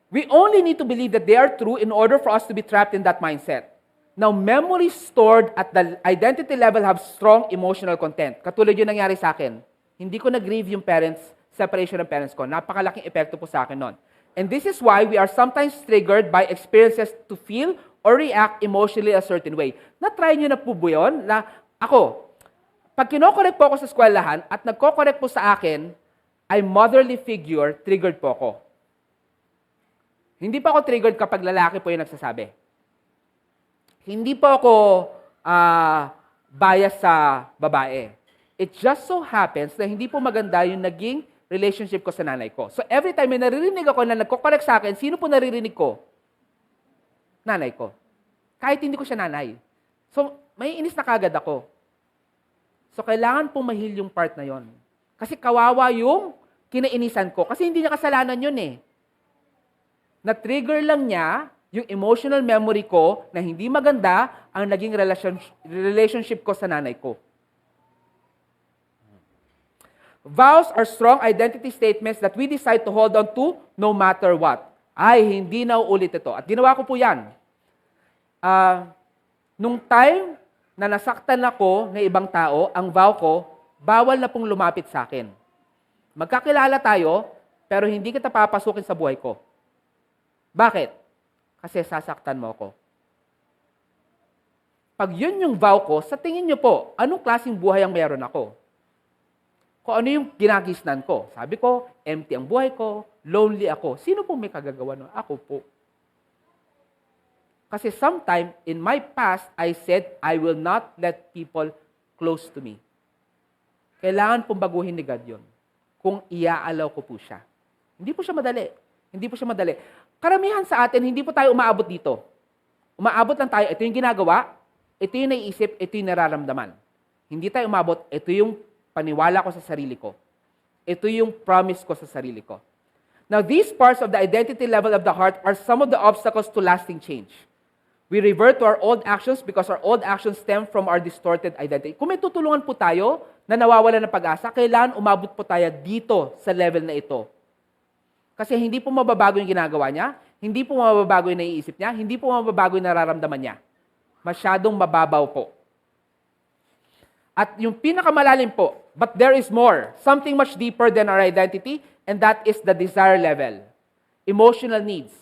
We only need to believe that they are true in order for us to be trapped in that mindset. Now, memories stored at the identity level have strong emotional content. Katulad yung nangyari sa akin. Hindi ko nag-grieve yung separation ng parents ko. Napakalaking epekto po sa akin nun. And this is why we are sometimes triggered by experiences to feel or react emotionally a certain way. Na-try nyo na po ba yun? Na ako, pag kinokorek po ako sa eskwelahan at nagkokorek po sa akin, ay motherly figure, triggered po ako. Hindi pa ako triggered kapag lalaki po yung nagsasabi. Hindi po ako bias sa babae. It just so happens na hindi po maganda yung naging relationship ko sa nanay ko. So every time may naririnig ako na nagko-correct sa akin, sino po naririnig ko? Nanay ko. Kahit hindi ko siya nanay. So may inis na kagad ako. So kailangan pong mahil yung part na yon. Kasi kawawa yung kinainisan ko. Kasi hindi niya kasalanan yun eh. Na-trigger lang niya yung emotional memory ko na hindi maganda ang naging relationship ko sa nanay ko. Vows are strong identity statements that we decide to hold on to no matter what. Ay, hindi na uulit ito. At ginawa ko po yan. Nung time na nasaktan ako ng ibang tao, ang vow ko, bawal na pong lumapit sa akin. Magkakilala tayo, pero hindi kita papasukin sa buhay ko. Bakit? Kasi sasaktan mo ako. Pag yun yung vow ko, sa tingin nyo po, anong klaseng buhay ang meron ako? Kung ano yung ginagisnan ko. Sabi ko, empty ang buhay ko, lonely ako. Sino po may kagagawa nun? Ako po. Kasi sometime in my past, I said, I will not let people close to me. Kailangan pong baguhin ni God yun. Kung iaalaw ko po siya. Hindi po siya madali. Hindi po siya madali. Karamihan sa atin, hindi po tayo umaabot dito. Umaabot lang tayo, ito yung ginagawa, ito yung naiisip, ito yung nararamdaman. Hindi tayo umabot, ito yung paniwala ko sa sarili ko. Ito yung promise ko sa sarili ko. Now, these parts of the identity level of the heart are some of the obstacles to lasting change. We revert to our old actions because our old actions stem from our distorted identity. Kung may tutulungan po tayo na nawawala ng pag-asa, kailangan umabot po tayo dito sa level na ito. Kasi hindi po mababago yung ginagawa niya, hindi po mababago yung naiisip niya, hindi po mababago yung nararamdaman niya. Masyadong mababaw po. At yung pinakamalalim po, but there is more, something much deeper than our identity, and that is the desire level. Emotional needs,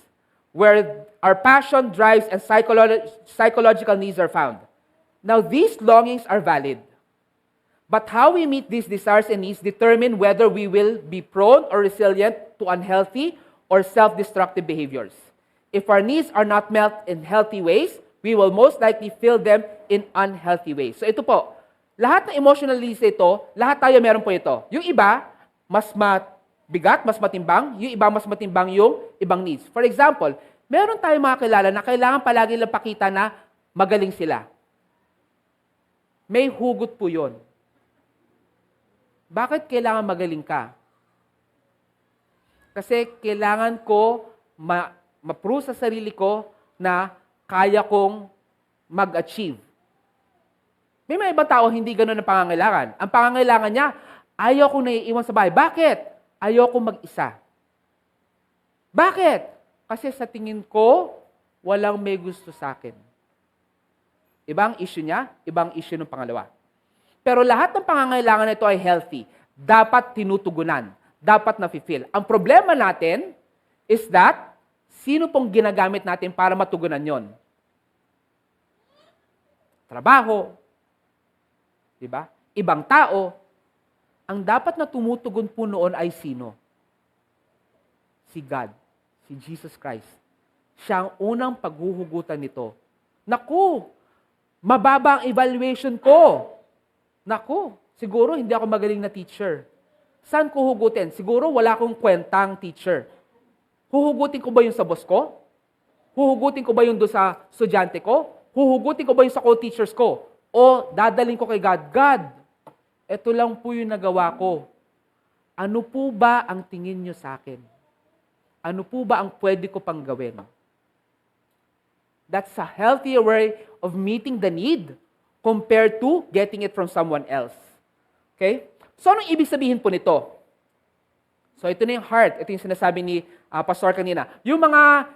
where our passion, drives, and psychological needs are found. Now, these longings are valid. But how we meet these desires and needs determine whether we will be prone or resilient to unhealthy or self-destructive behaviors. If our needs are not met in healthy ways, we will most likely fill them in unhealthy ways. So ito po, lahat ng emotional needs ito, lahat tayo meron po ito. Yung iba, mas mabigat, mas matimbang. Yung iba, mas matimbang yung ibang needs. For example, meron tayong mga kilala na kailangan palagi lang pakita na magaling sila. May hugot po yun. Bakit kailangan magaling ka? Kasi kailangan ko ma-prove sa sarili ko na kaya kong mag-achieve. May mga ibang tao hindi ganun ang pangangailangan. Ang pangangailangan niya, ayaw kong naiiwan sa bahay. Bakit? Ayaw kong mag-isa. Bakit? Kasi sa tingin ko, walang may gusto sa akin. Ibang issue niya, ibang issue ng pangalawa. Pero lahat ng pangangailangan nito ay healthy. Dapat tinutugunan. Dapat na-fulfill. Ang problema natin is that, sino pong ginagamit natin para matugunan yon? Trabaho. Diba? Ibang tao. Ang dapat na tumutugon po noon ay sino? Si God. Si Jesus Christ. Siya ang unang paghuhugutan nito. Naku! Mababa ang evaluation ko. Naku! Siguro hindi ako magaling na teacher. Saan ko hugutin? Siguro wala akong kwentang teacher. Huhugutin ko ba yung sa boss ko? Huhugutin ko ba yung doon sa estudyante ko? Huhugutin ko ba yung sa co-teachers ko? O dadaling ko kay God, God, ito lang po yung nagawa ko. Ano po ba ang tingin nyo sa akin? Ano po ba ang pwede ko pang gawin? That's a healthier way of meeting the need compared to getting it from someone else. Okay? So, anong ibig sabihin po nito? So, ito na yung heart. Ito yung sinasabi ni Pastor kanina. Yung mga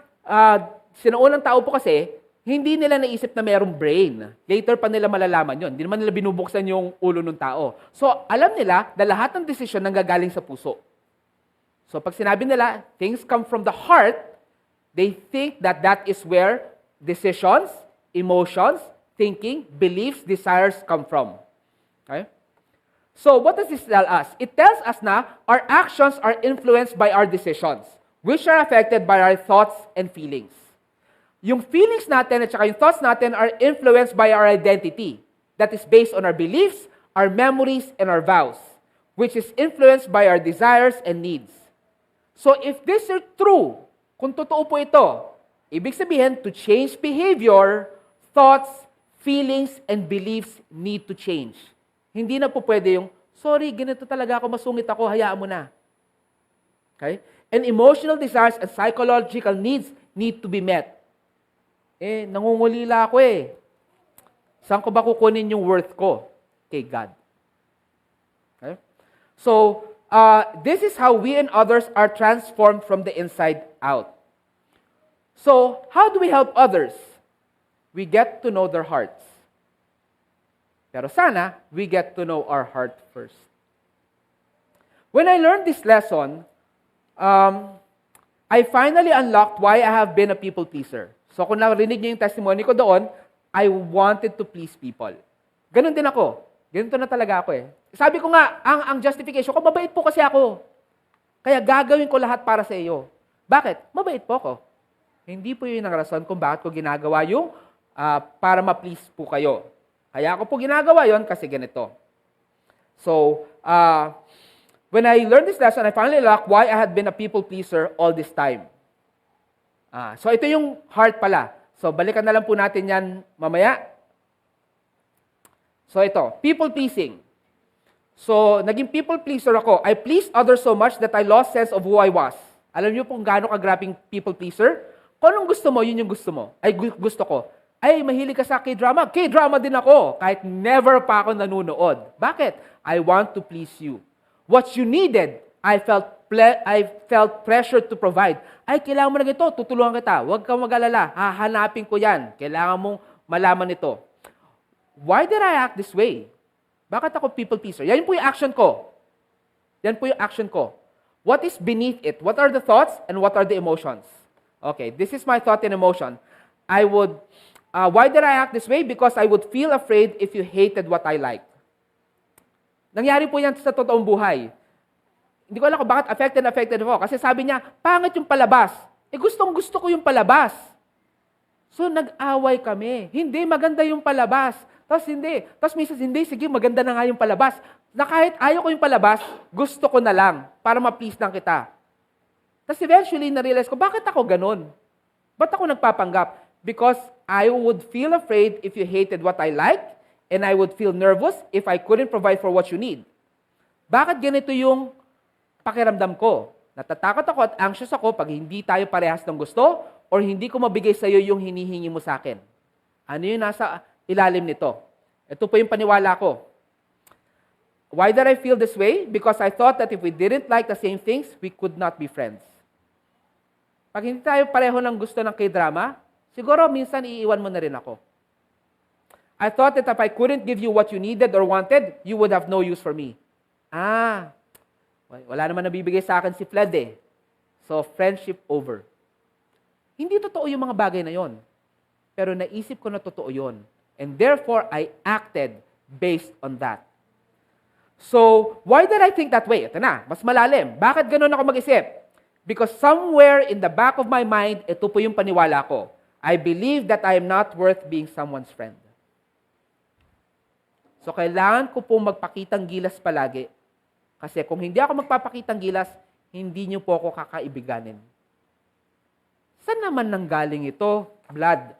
sinaunang tao po kasi, hindi nila naisip na mayroong brain. Later pa nila malalaman yon. Hindi naman nila binubuksan yung ulo ng tao. So, alam nila na lahat ng desisyon nanggagaling sa puso. So, pag sinabi nila, things come from the heart, they think that that is where decisions, emotions, thinking, beliefs, desires come from. Okay? So, what does this tell us? It tells us na our actions are influenced by our decisions, which are affected by our thoughts and feelings. Yung feelings natin at saka yung thoughts natin are influenced by our identity. That is based on our beliefs, our memories, and our vows, which is influenced by our desires and needs. So, if this is true, kung totoo po ito, ibig sabihin, to change behavior, thoughts, feelings, and beliefs need to change. Hindi na po pwede yung, sorry, ganito talaga ako, masungit ako, hayaan mo na. Okay? And emotional desires and psychological needs need to be met. Nangungulila ako eh. Saan ko ba kukunin yung worth ko? Kay God. Okay? So, this is how we and others are transformed from the inside out. So, how do we help others? We get to know their hearts. Pero sana, we get to know our heart first. When I learned this lesson, I finally unlocked why I have been a people pleaser. So kung narinig niyo yung testimony ko doon, I wanted to please people. Ganon din ako. Ganito na talaga ako eh. Sabi ko nga, ang justification ko, mabait po kasi ako. Kaya gagawin ko lahat para sa iyo. Bakit? Mabait po ako. Hindi po yun ang rason kung bakit ko ginagawa yung para ma-please po kayo. Kaya ako po ginagawa yon kasi ganito. So, when I learned this lesson, I finally unlocked why I had been a people pleaser all this time. So, ito yung heart pala. So, balikan na lang po natin yan mamaya. So, ito, people pleasing. So, naging people pleaser ako. I pleased others so much that I lost sense of who I was. Alam niyo kung gaano kagrabing people pleaser? Kung anong gusto mo, yun yung gusto mo. Ay, gusto ko. Ay, mahilig ka sa K-drama. K-drama din ako. Kahit never pa ako nanunood. Bakit? I want to please you. What you needed, I felt pressure to provide. Ay, kailangan mo na ito. Tutulungan kita. Huwag kang mag-alala. Hahanapin ko yan. Kailangan mong malaman ito. Why did I act this way? Bakit ako people pleaser? Yan po yung action ko. Yan po yung action ko. What is beneath it? What are the thoughts and what are the emotions? Okay, this is my thought and emotion. Why did I act this way? Because I would feel afraid if you hated what I like. Nangyari po yan sa totoong buhay. Hindi ko alam kung bakit affected ako. Kasi sabi niya, pangit yung palabas. Gustong-gusto ko yung palabas. So, nag-away kami. Hindi, maganda yung palabas. Tapos hindi. Tapos minsan, hindi, sige, maganda na nga yung palabas. Na kahit ayaw ko yung palabas, gusto ko na lang para ma-please lang kita. Tapos eventually, na-realize ko, bakit ako ganun? Ba't ako nagpapanggap? Because I would feel afraid if you hated what I like, and I would feel nervous if I couldn't provide for what you need. Bakit ganito yung pakiramdam ko? Natatakot ako at anxious ako pag hindi tayo parehas ng gusto or hindi ko mabigay sa iyo yung hinihingi mo sa akin. Ano yung nasa ilalim nito? Ito po yung paniwala ko. Why did I feel this way? Because I thought that if we didn't like the same things, we could not be friends. Pag hindi tayo pareho ng gusto ng K-drama, siguro minsan iiwan mo na rin ako. I thought that if I couldn't give you what you needed or wanted, you would have no use for me. Wala naman nabibigay sa akin si Fled eh. So, friendship over. Hindi totoo yung mga bagay na yon. Pero naisip ko na totoo yon. And therefore, I acted based on that. So, why did I think that way? Ito na, mas malalim. Bakit ganun ako mag-isip? Because somewhere in the back of my mind, ito po yung paniwala ko. I believe that I am not worth being someone's friend. So, kailangan ko pong magpakitang gilas palagi. Kasi kung hindi ako magpapakitang gilas, hindi niyo po ako kakaibiganin. Saan naman nanggaling ito? Blood.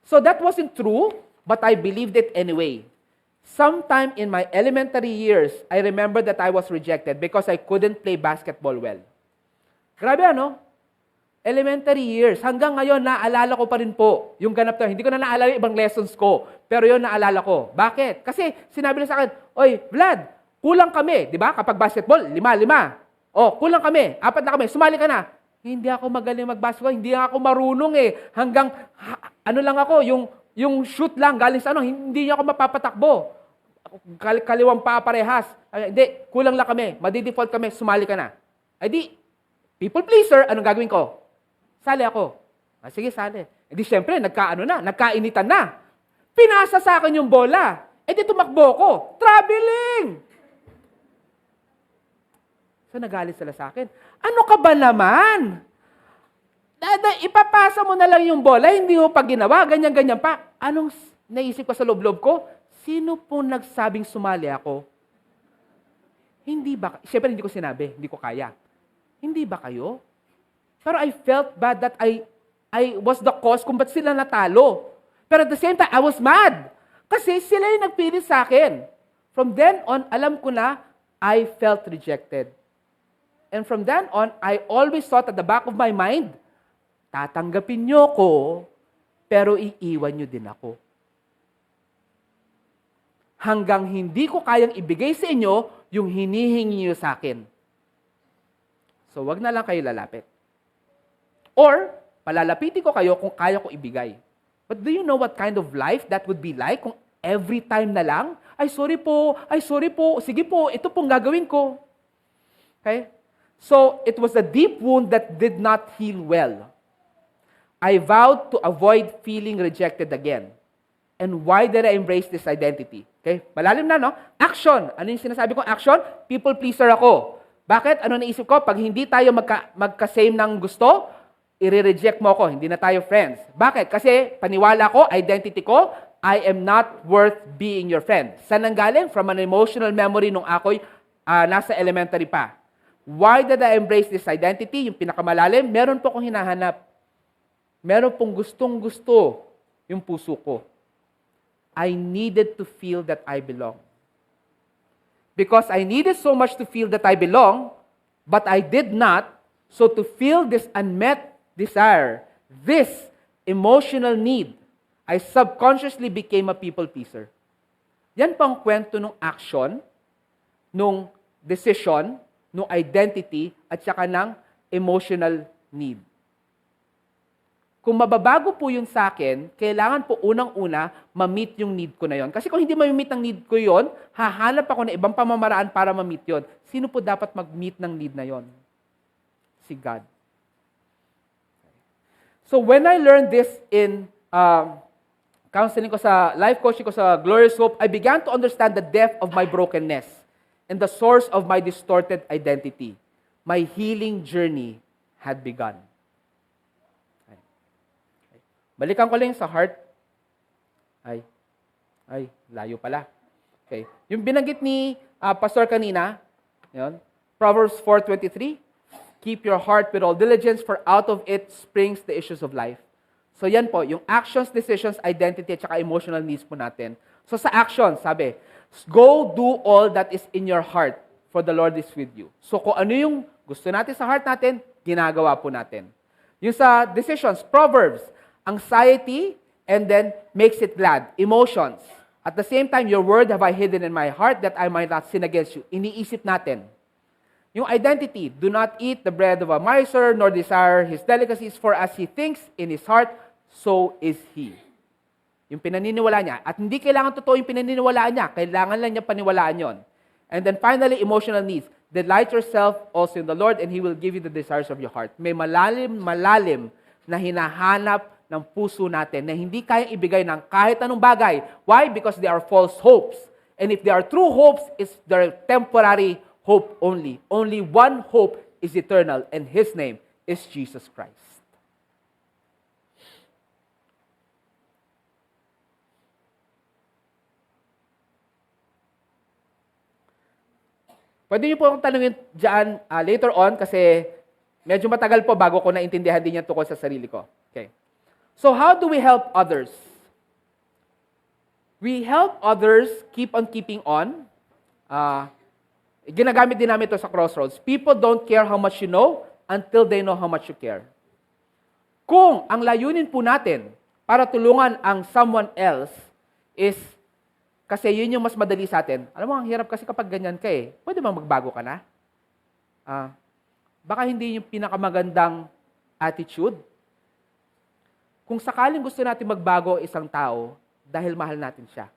So, that wasn't true, but I believed it anyway. Sometime in my elementary years, I remember that I was rejected because I couldn't play basketball well. Grabe ano? Elementary years. Hanggang ngayon, naalala ko pa rin po yung ganap na. Hindi ko na naalala yung ibang lessons ko. Pero yun, naalala ko. Bakit? Kasi sinabi nila sa akin, Oy, Vlad, kulang kami. Di ba? Kapag basketball, 5. Kulang kami. 4 na kami. Sumali ka na. Hindi ako magaling mag-basketball. Hindi ako marunong eh. Hanggang, lang ako, yung shoot lang, galing sa hindi niya ako mapapatakbo. Kaliwang pa parehas. Hindi, kulang lang kami. Madi-default kami. Sumali ka na. Ay di, people pleaser, anong gagawin ko? Sali ako. Sige, sali. Di syempre, nagkainitan na. Pinasa sa akin yung bola. Di tumakbo ko. Traveling! So, nagalit sila sa akin. Ano ka ba naman? Ipapasa mo na lang yung bola, hindi mo pa ginawa, ganyan-ganyan pa. Anong naisip ko sa loob-loob ko? Sino po nagsabing sumali ako? Hindi ba? Siyempre, hindi ko sinabi. Hindi ko kaya. Hindi ba kayo? Pero I felt bad that I was the cause kung ba't sila natalo. Pero at the same time, I was mad. Kasi sila yung nagpilit sa akin. From then on, alam ko na, I felt rejected. And from then on, I always thought at the back of my mind, tatanggapin niyo ko, pero iiwan niyo din ako. Hanggang hindi ko kayang ibigay sa inyo yung hinihingi niyo sa akin. So, wag na lang kayo lalapit. Or, palalapitin ko kayo kung kaya ko ibigay. But do you know what kind of life that would be like kung every time na lang, ay sorry po, sige po, ito pong gagawin ko. Okay? So, it was a deep wound that did not heal well. I vowed to avoid feeling rejected again. And why did I embrace this identity? Okay? Malalim na, no? Action. Ano yung sinasabi kong action? People pleaser ako. Bakit? Ano naisip ko? Pag hindi tayo magka-same ng gusto, i-reject mo ako. Hindi na tayo friends. Bakit? Kasi paniwala ko, identity ko, I am not worth being your friend. Saan nanggaling? From an emotional memory nung ako'y nasa elementary pa. Why did I embrace this identity? Yung pinakamalalim, meron po akong hinahanap. Meron pong gustong-gusto yung puso ko. I needed to feel that I belong. Because I needed so much to feel that I belong, but I did not, so to feel this unmet desire, this emotional need, I subconsciously became a people pleaser. Yan pang kwento ng action, nung decision, nung identity, at saka ng emotional need. Kung mababago po yun sa akin, kailangan po unang-una ma-meet yung need ko na yon. Kasi kung hindi ma-meet ang need ko yon, hahanap ako ng ibang pamamaraan para ma-meet yon. Sino po dapat mag-meet ng need na yon? Si God. So when I learned this in counseling ko sa life coaching ko sa Glorious Hope, I began to understand the depth of my brokenness and the source of my distorted identity. My healing journey had begun. Balikan ko lang sa heart. Ay, layo pala. Okay. Yung binanggit ni Pastor kanina, yun, Proverbs 4:23, keep your heart with all diligence, for out of it springs the issues of life. So yan po, yung actions, decisions, identity, at saka emotional needs po natin. So sa actions, sabi, go do all that is in your heart, for the Lord is with you. So kung ano yung gusto natin sa heart natin, ginagawa po natin. Yung sa decisions, Proverbs, anxiety, and then makes it glad. Emotions. At the same time, your word have I hidden in my heart that I might not sin against you. Iniisip natin. Yung identity, do not eat the bread of a miser, nor desire his delicacies, for as he thinks in his heart, so is he. Yung pinaniniwala niya. At hindi kailangan totoo yung pinaniniwalaan niya. Kailangan lang niya paniwalaan yon. And then finally, emotional needs. Delight yourself also in the Lord, and He will give you the desires of your heart. May malalim na hinahanap ng puso natin na hindi kayang ibigay ng kahit anong bagay. Why? Because they are false hopes. And if they are true hopes, it's their temporary hope only. Only one hope is eternal, and His name is Jesus Christ. Pwede niyo po akong tanungin dyan later on kasi medyo matagal po bago ko naintindihan din yan tungkol sa sarili ko. Okay. So how do we help others? We help others keep on keeping on. Ginagamit din namin ito sa Crossroads. People don't care how much you know until they know how much you care. Kung ang layunin po natin para tulungan ang someone else is kasi yun yung mas madali sa atin. Alam mo, ang hirap kasi kapag ganyan ka eh. Pwede bang magbago ka na? Baka hindi yung pinakamagandang attitude. Kung sakaling gusto natin magbago isang tao, dahil mahal natin siya.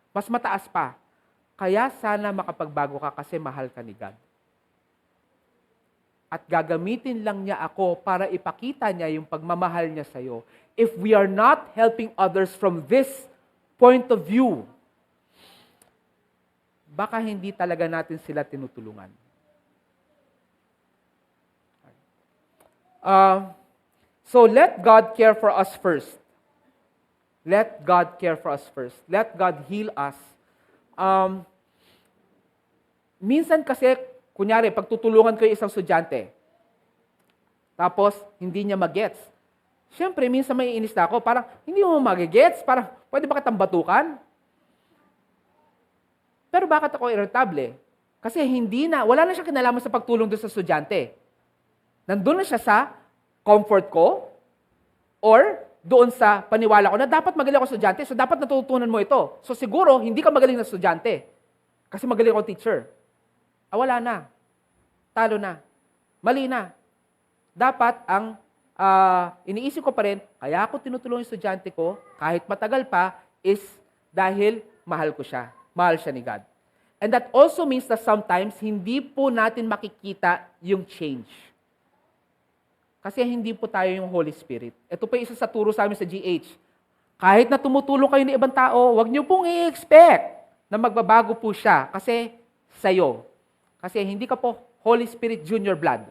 Mas mataas pa. Kaya sana makapagbago ka kasi mahal ka ni God. At gagamitin lang niya ako para ipakita niya yung pagmamahal niya sa'yo. If we are not helping others from this point of view, baka hindi talaga natin sila tinutulungan. So let God care for us first. Let God care for us first. Let God heal us. Minsan kasi, kunyari, pagtutulungan ko yung isang estudyante, tapos hindi niya mag-gets. Siyempre, minsan may iinis na ako, parang, hindi mo mag-gets, parang, pwede ba kitang batukan? Pero bakit ako irritable? Kasi wala na siya kinalaman sa pagtulong doon sa estudyante. Nandun na siya sa comfort ko, or doon sa paniwala ko na dapat magaling ako estudyante, so dapat natutunan mo ito. So siguro, hindi ka magaling na estudyante. Kasi magaling ako teacher. wala na. Talo na. Mali na. Dapat ang iniisip ko pa rin, kaya ako tinutulungan yung estudyante ko, kahit matagal pa, is dahil mahal ko siya. Mahal siya ni God. And that also means that sometimes, hindi po natin makikita yung change. Kasi hindi po tayo yung Holy Spirit. Ito pa isa sa turo sa amin sa GH. Kahit na tumutulong kayo ng ibang tao, huwag niyo pong i-expect na magbabago po siya kasi sa'yo. Kasi hindi ka po Holy Spirit Junior Blood.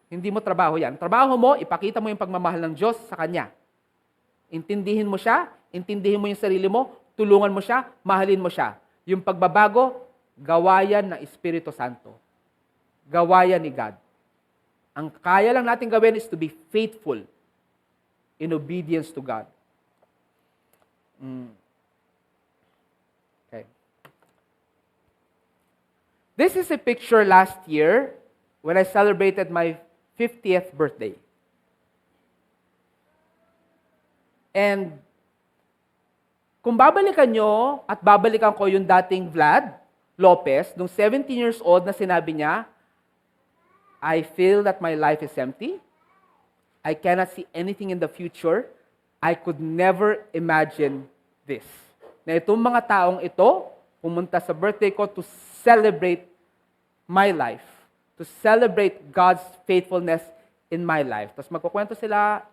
Hindi mo trabaho yan. Trabaho mo, ipakita mo yung pagmamahal ng Diyos sa Kanya. Intindihin mo siya, intindihin mo yung sarili mo, tulungan mo siya, mahalin mo siya. Yung pagbabago, gawayan ng Espiritu Santo. Gawayan ni God. Ang kaya lang natin gawin is to be faithful in obedience to God. Okay. This is a picture last year when I celebrated my 50th birthday. And kung babalikan nyo at babalikan ko yung dating Vlad Lopez, nung 17 years old na sinabi niya, I feel that my life is empty. I cannot see anything in the future. I could never imagine this. Na itong mga taong ito, pumunta sa birthday ko to celebrate my life. To celebrate God's faithfulness in my life. Tapos magkukwento sila,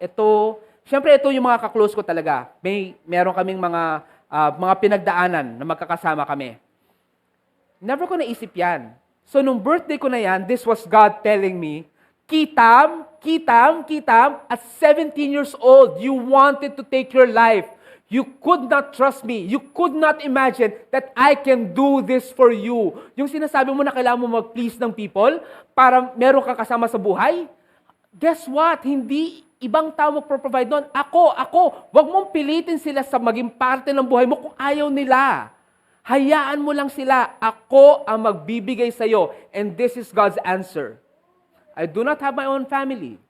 siyempre ito yung mga kaklose ko talaga. Meron kaming mga pinagdaanan na magkakasama kami. Never ko naisip yan. So, nung birthday ko na yan, this was God telling me, Kitam, at 17 years old, you wanted to take your life. You could not trust me. You could not imagine that I can do this for you. Yung sinasabi mo na kailangan mo mag-please ng people para meron kang kasama sa buhay, guess what? Hindi ibang tao magpro-provide nun. Ako. Huwag mong pilitin sila sa maging parte ng buhay mo kung ayaw nila. Hayaan mo lang sila. Ako ang magbibigay sa'yo. And this is God's answer. I do not have my own family.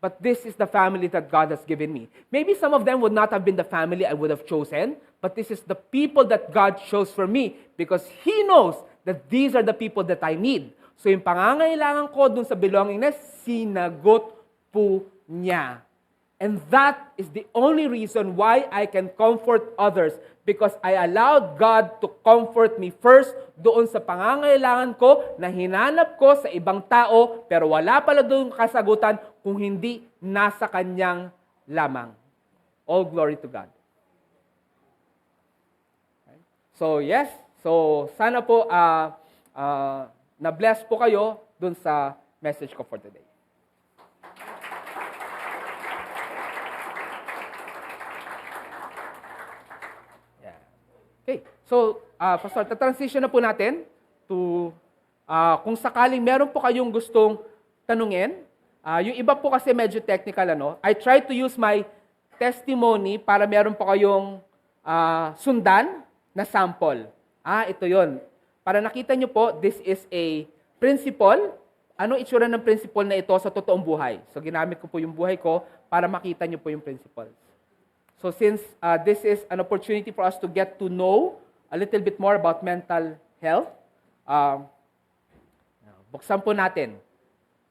But this is the family that God has given me. Maybe some of them would not have been the family I would have chosen. But this is the people that God chose for me. Because He knows that these are the people that I need. So yung pangangailangan ko dun sa belongingness, sinagot po niya. And that is the only reason why I can comfort others. Because I allowed God to comfort me first doon sa pangangailangan ko na hinanap ko sa ibang tao pero wala pala doon kasagutan kung hindi nasa Kanyang lamang. All glory to God. Okay. So yes, so sana po na-bless po kayo doon sa message ko for today. Okay, so, Pastor, transition na po natin to, kung sakaling meron po kayong gustong tanungin, yung iba po kasi medyo technical, I try to use my testimony para meron po kayong sundan na sample. Ito yon. Para nakita nyo po, this is a principle. Ano itsura ng principle na ito sa totoong buhay? So, ginamit ko po yung buhay ko para makita nyo po yung principles. So since this is an opportunity for us to get to know a little bit more about mental health, buksan po natin.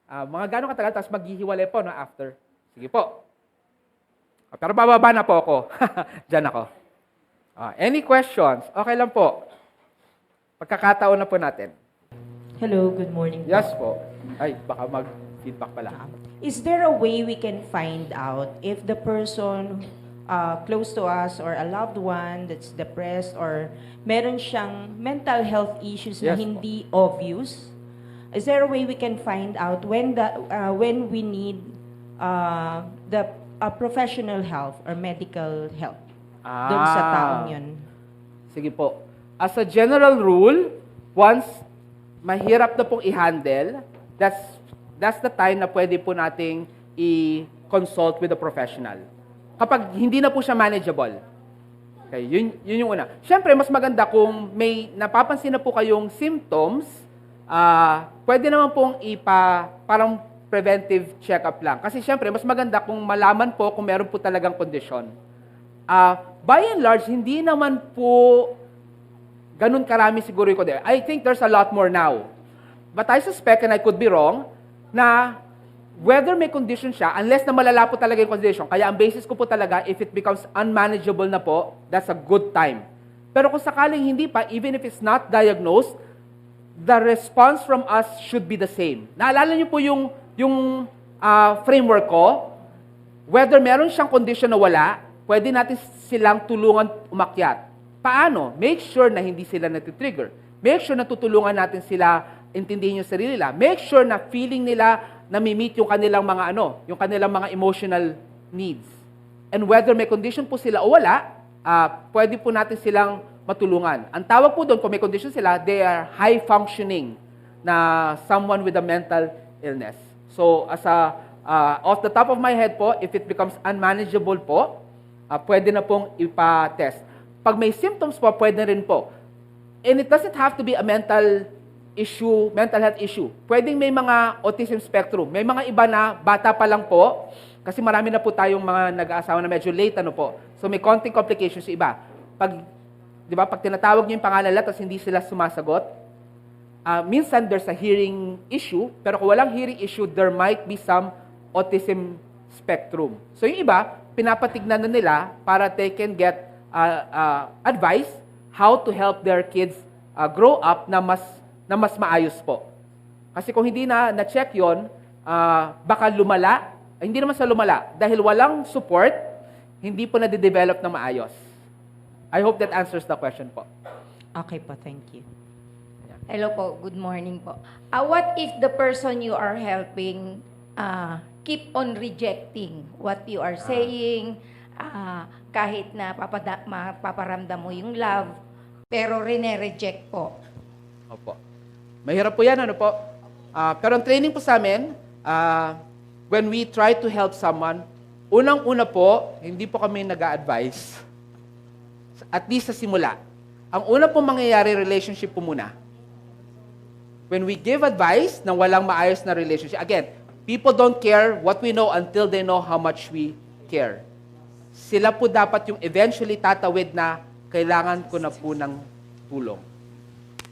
Mga gano'ng katagal, tapos maghihiwalay po after. Sige po. Pero bababa na po ako. Diyan ako. Any questions? Okay lang po. Pagkakataon na po natin. Hello, good morning po. Yes po. Ay, baka mag-feedback pala. Is there a way we can find out if the person close to us or a loved one that's depressed or meron siyang mental health issues na Yes, hindi obvious? Is there a way we can find out when we need the professional help or medical help doon sa taong yun? Sige po. As a general rule, once mahirap na pong i-handle, that's the time na pwede po nating i-consult with a professional. Kapag hindi na po siya manageable. Okay, yun yung una. Siyempre, mas maganda kung may napapansin na po kayong symptoms, pwede naman pong parang preventive check-up lang. Kasi siyempre, mas maganda kung malaman po kung meron po talagang kondisyon. By and large, hindi naman po ganun karami siguro yung kondisyon. I think there's a lot more now. but I suspect, and I could be wrong, na whether may condition siya, unless na malala po talaga yung condition, kaya ang basis ko po talaga, if it becomes unmanageable na po, that's a good time. Pero kung sakaling hindi pa, even if it's not diagnosed, the response from us should be the same. Naalala niyo po yung framework ko, whether meron siyang condition na wala, pwede natin silang tulungan umakyat. Paano? Make sure na hindi sila natitrigger. Make sure na tutulungan natin sila intindihin yung sarili nila. Make sure na feeling nila na mi-meet yung kanilang mga yung kanilang mga emotional needs. And whether may condition po sila o wala, pwede po natin silang matulungan. Ang tawag po doon, kung may condition sila, they are high functioning na someone with a mental illness. So, off the top of my head po, if it becomes unmanageable po, pwede na pong ipa-test. Pag may symptoms po, pwede rin po. And it doesn't have to be a mental health issue. Pwedeng may mga autism spectrum. May mga iba na bata pa lang po, kasi marami na po tayong mga nag-aasawa na medyo late, So may konting complications yung iba. Pag tinatawag niyo yung pangalan nila, tapos hindi sila sumasagot, minsan there's a hearing issue, pero kung walang hearing issue, there might be some autism spectrum. So yung iba, pinapatignan na nila para they can get advice how to help their kids grow up na mas maayos po. Kasi kung hindi na-check yon, baka lumala. Hindi naman sa lumala. Dahil walang support, hindi po na-develop na maayos. I hope that answers the question po. Okay po, thank you. Hello po, good morning po. What if the person you are helping keep on rejecting what you are saying, kahit na mapaparamdam mo yung love, pero rene-reject po? Opo. Mahirap po yan, po. Pero ang training po sa amin, when we try to help someone, unang-una po, hindi po kami nag-a-advise. At least sa simula. Ang una po mangyayari, relationship po muna. When we give advice na walang maayos na relationship, again, people don't care what we know until they know how much we care. Sila po dapat yung eventually tatawid na kailangan ko na po ng tulong.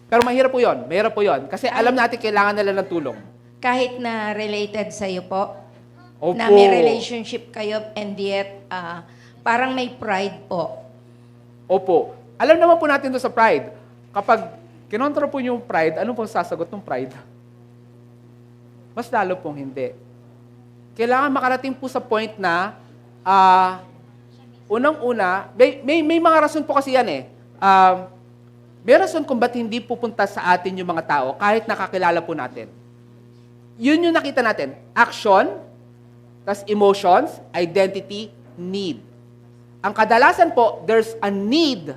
Pero mahirap po yun. Mahirap po yun. Kasi alam natin kailangan nila ng tulong. Kahit na related sa'yo po, Opo. na may relationship kayo and yet parang may pride po. Opo. Alam naman po natin doon sa pride. Kapag kinontra po yung pride, ano pong sasagot ng pride? Mas lalo pong hindi. Kailangan makarating po sa point na unang-una, may mga rason po kasi yan eh. May rason kung ba't hindi pupunta sa atin yung mga tao kahit nakakilala po natin. Yun yung nakita natin. Action, tas emotions, identity, need. Ang kadalasan po, there's a need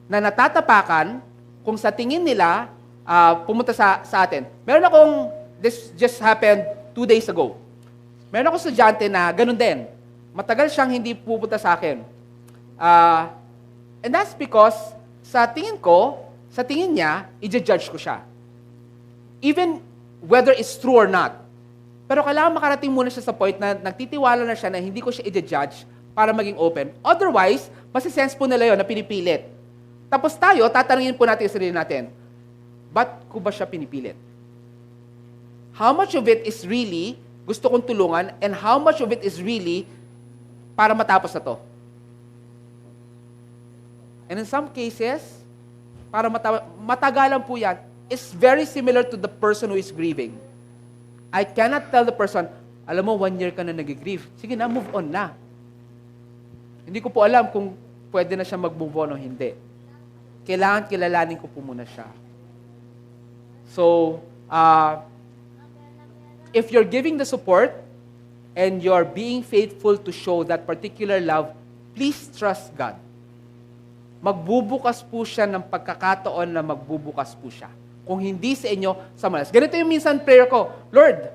na natatapakan kung sa tingin nila pumunta sa atin. Meron akong, this just happened 2 days ago. Meron akong estudyante na ganun din. Matagal siyang hindi pupunta sa akin. And that's because sa tingin ko, sa tingin niya, i-judge ko siya. Even whether it's true or not. Pero kailangan makarating muna siya sa point na nagtitiwala na siya na hindi ko siya i-judge para maging open. Otherwise, masisense po nila yun na pinipilit. Tapos tayo, tatanungin po natin yung sarili natin, ba't ko ba siya pinipilit? How much of it is really gusto kong tulungan and how much of it is really para matapos na to? And in some cases, para matagalan po yan, is very similar to the person who is grieving. I cannot tell the person, alam mo, 1 year ka na nag-grieve. Sige na, move on na. Hindi ko po alam kung pwede na siya mag-move on o hindi. Kailangan kilalanin ko po muna siya. So, if you're giving the support and you're being faithful to show that particular love, please trust God. Magbubukas po siya ng pagkakataon na magbubukas po siya. Kung hindi sa inyo, sa malas. Ganito yung minsan prayer ko, Lord,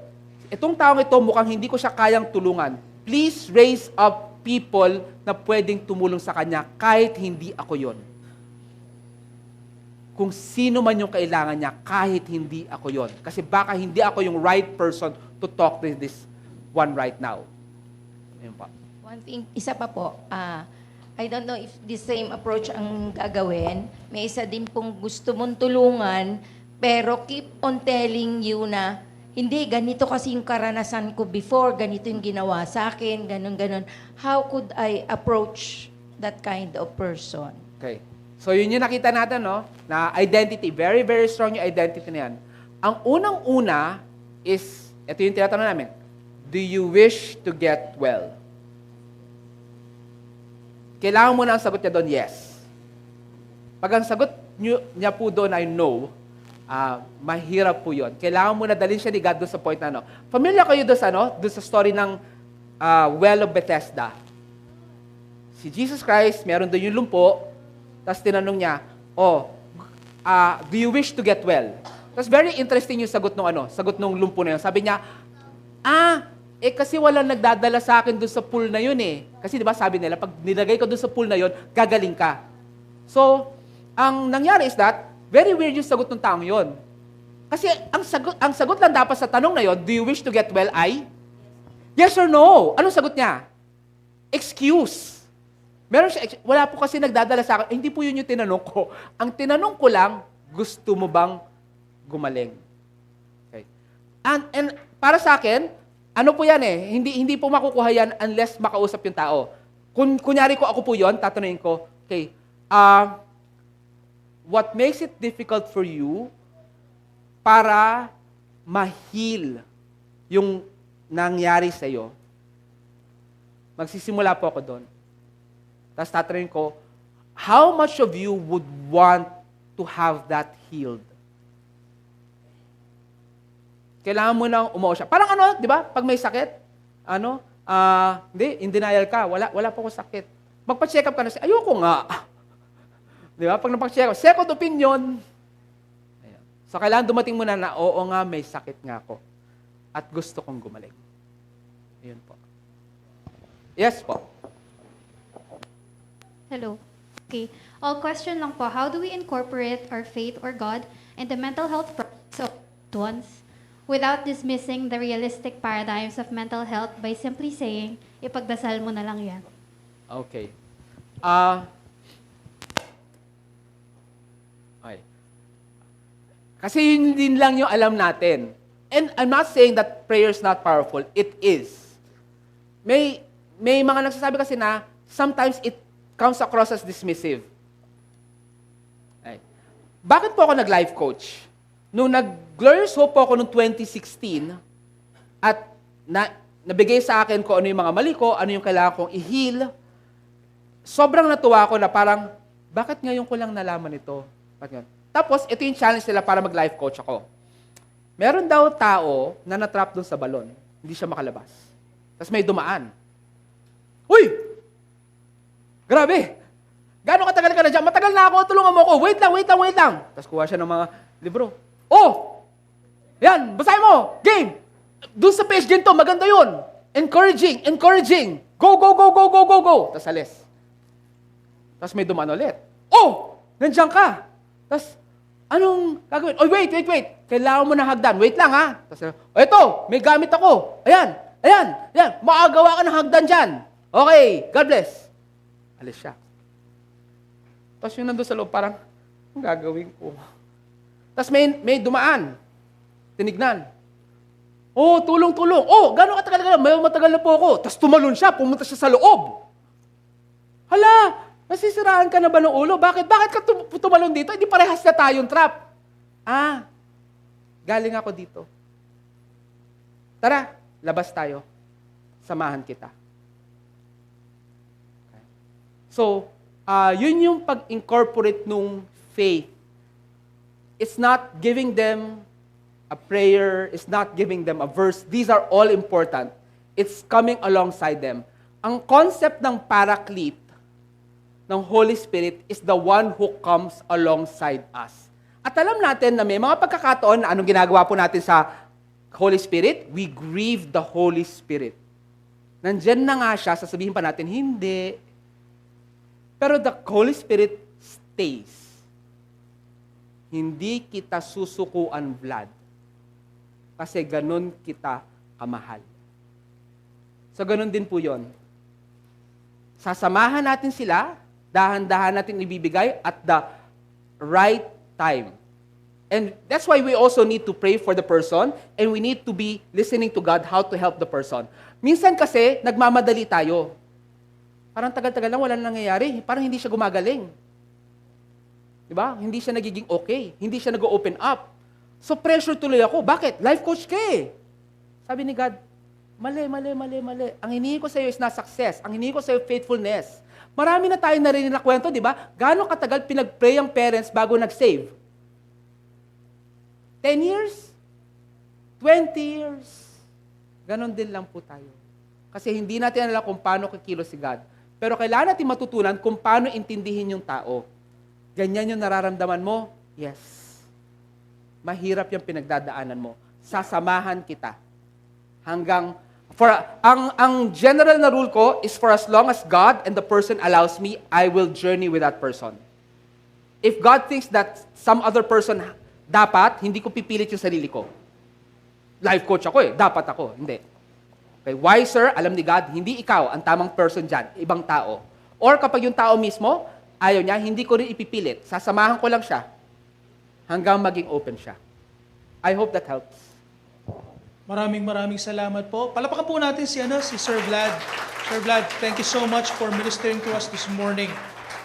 itong taong ito mukhang hindi ko siya kayang tulungan. Please raise up people na pwedeng tumulong sa kanya kahit hindi ako yon. Kung sino man yung kailangan niya, kahit hindi ako yon. Kasi baka hindi ako yung right person to talk to this one right now. Ayun pa. One thing, isa pa po, I don't know if the same approach ang gagawin. May isa din pong gusto mong tulungan, pero keep on telling you na, hindi, ganito kasi yung karanasan ko before, ganito yung ginawa sa akin, ganun. How could I approach that kind of person? Okay. So yun yung nakita natin, no? Na identity, very, very strong yung identity na yan. Ang unang-una is, ito yung tinatanong namin, do you wish to get well? Kailangan mo na ang sagot niya doon, yes. Pag ang sagot niya po doon ay no, mahirap po yun. Kailangan mo na dalhin siya ni God doon sa point na, Familiar kayo doon sa story ng Well of Bethesda. Si Jesus Christ, meron doon yung lumpo, tapos tinanong niya, do you wish to get well? Tapos very interesting yung sagot nung lumpo na yun. Sabi niya, kasi walang nagdadala sa akin doon sa pool na yun eh. Kasi di ba sabi nila, pag nilagay ka doon sa pool na yun, gagaling ka. So, ang nangyari is that, very weird yung sagot ng taong yun. Kasi ang sagot lang dapat sa tanong na yun, do you wish to get well, ay? Yes or no? Anong sagot niya? Excuse. Meron siya, wala po kasi nagdadala sa akin. Hindi po yun yung tinanong ko. Ang tinanong ko lang, gusto mo bang gumaling? Okay. And para sa akin, ano po yan eh, hindi po makukuha yan unless makausap yung tao. Kunyari ko ako po yun, tatanungin ko, okay, what makes it difficult for you para ma-heal yung nangyari sa'yo? Magsisimula po ako doon. Tapos tatanungin ko, how much of you would want to have that healed? Kailangan mo nang umuo siya. Parang di ba? Pag may sakit, hindi, in denial ka. Wala po akong sakit. Magpa-check up ka na siya. Ayoko nga. Di ba? Pag napag-check up, second opinion. Ayan. So, kailangan dumating mo na oo nga, may sakit nga ako. At gusto kong gumaling. Ayun po. Yes po. Hello. Okay. Question lang po. How do we incorporate our faith or God in the mental health process of ones without dismissing the realistic paradigms of mental health by simply saying, ipagdasal mo na lang yan? Okay. Okay. Kasi yun din lang yung alam natin. And I'm not saying that prayer is not powerful. It is. May mga nagsasabi kasi na sometimes it comes across as dismissive. Okay. Bakit po ako nag-life coach? Nung nag-Glorious Hope po ako noong 2016 at nabigay sa akin kung ano yung mga mali ko, ano yung kailangan kong i-heal, sobrang natuwa ako na parang, bakit ngayon ko lang nalaman ito? Tapos, ito yung challenge nila para mag-life coach ako. Meron daw tao na natrap doon sa balon. Hindi siya makalabas. Tapos may dumaan. Uy! Grabe! Gano'ng katagal ka na dyan? Matagal na ako, tulungan mo ako. Wait lang. Tapos kuha siya ng mga libro. Yan, basahin mo. Game. Doon sa page din to, maganda yun. Encouraging. Go. Tapos alis. Tapos may dumaan ulit. Nandiyan ka. Tapos, anong gagawin? Wait. Kailangan mo ng hagdan. Wait lang, ha. Tapos, ito, may gamit ako. Ayan. Makagawa ka ng hagdan dyan. Okay, God bless. Alis siya. Tapos yung nandun sa loob, parang, ang gagawin ko? Tapos may dumaan. Tinignan. Tulong. Gano'ng katagal ka na? May matagal na po ako. Tapos tumalon siya, pumunta siya sa loob. Hala, nasisiraan ka na ba ng ulo? Bakit ka tumalon dito? Hindi parehas na tayong trap. Galing ako dito. Tara, labas tayo. Samahan kita. Okay. So, yun yung pag-incorporate nung faith. It's not giving them a prayer, it's not giving them a verse. These are all important. It's coming alongside them. Ang concept ng paraclete, ng Holy Spirit, is the one who comes alongside us. At alam natin na may mga pagkakataon na anong ginagawa po natin sa Holy Spirit? We grieve the Holy Spirit. Nandyan na nga siya, sasabihin pa natin, hindi. Pero the Holy Spirit stays. Hindi kita susukuan blood. Kasi ganun kita kamahal. So ganun din po yon. Sasamahan natin sila, dahan-dahan natin ibibigay at the right time. And that's why we also need to pray for the person and we need to be listening to God how to help the person. Minsan kasi, nagmamadali tayo. Parang tagal-tagal lang, wala nang nangyayari. Parang hindi siya gumagaling. Diba? Hindi siya nagiging okay. Hindi siya nag-open up. So pressure tuloy ako. Bakit? Life coach ka eh. Sabi ni God, mali. Ang hinihingi ko sa iyo is na success. Ang hinihingi ko sa iyo faithfulness. Marami na tayo narinig na kwento, di ba? Gaano katagal pinag-pray ang parents bago nag-save? 10 years? 20 years? Ganon din lang po tayo. Kasi hindi natin alam kung paano kikilos si God. Pero kailangan natin matutunan kung paano intindihin yung tao. Ganyan yung nararamdaman mo? Yes. Mahirap yung pinagdadaanan mo. Sasamahan kita. Ang general na rule ko is for as long as God and the person allows me, I will journey with that person. If God thinks that some other person dapat, hindi ko pipilit yung sarili ko. Life coach ako dapat ako. Hindi. Okay, wiser, alam ni God, hindi ikaw ang tamang person dyan, ibang tao. Or kapag yung tao mismo, ayaw niya, hindi ko rin ipipilit. Sasamahan ko lang siya hanggang maging open siya. I hope that helps. Maraming salamat po. Palapakan po natin si Sir Vlad. Sir Vlad, thank you so much for ministering to us this morning.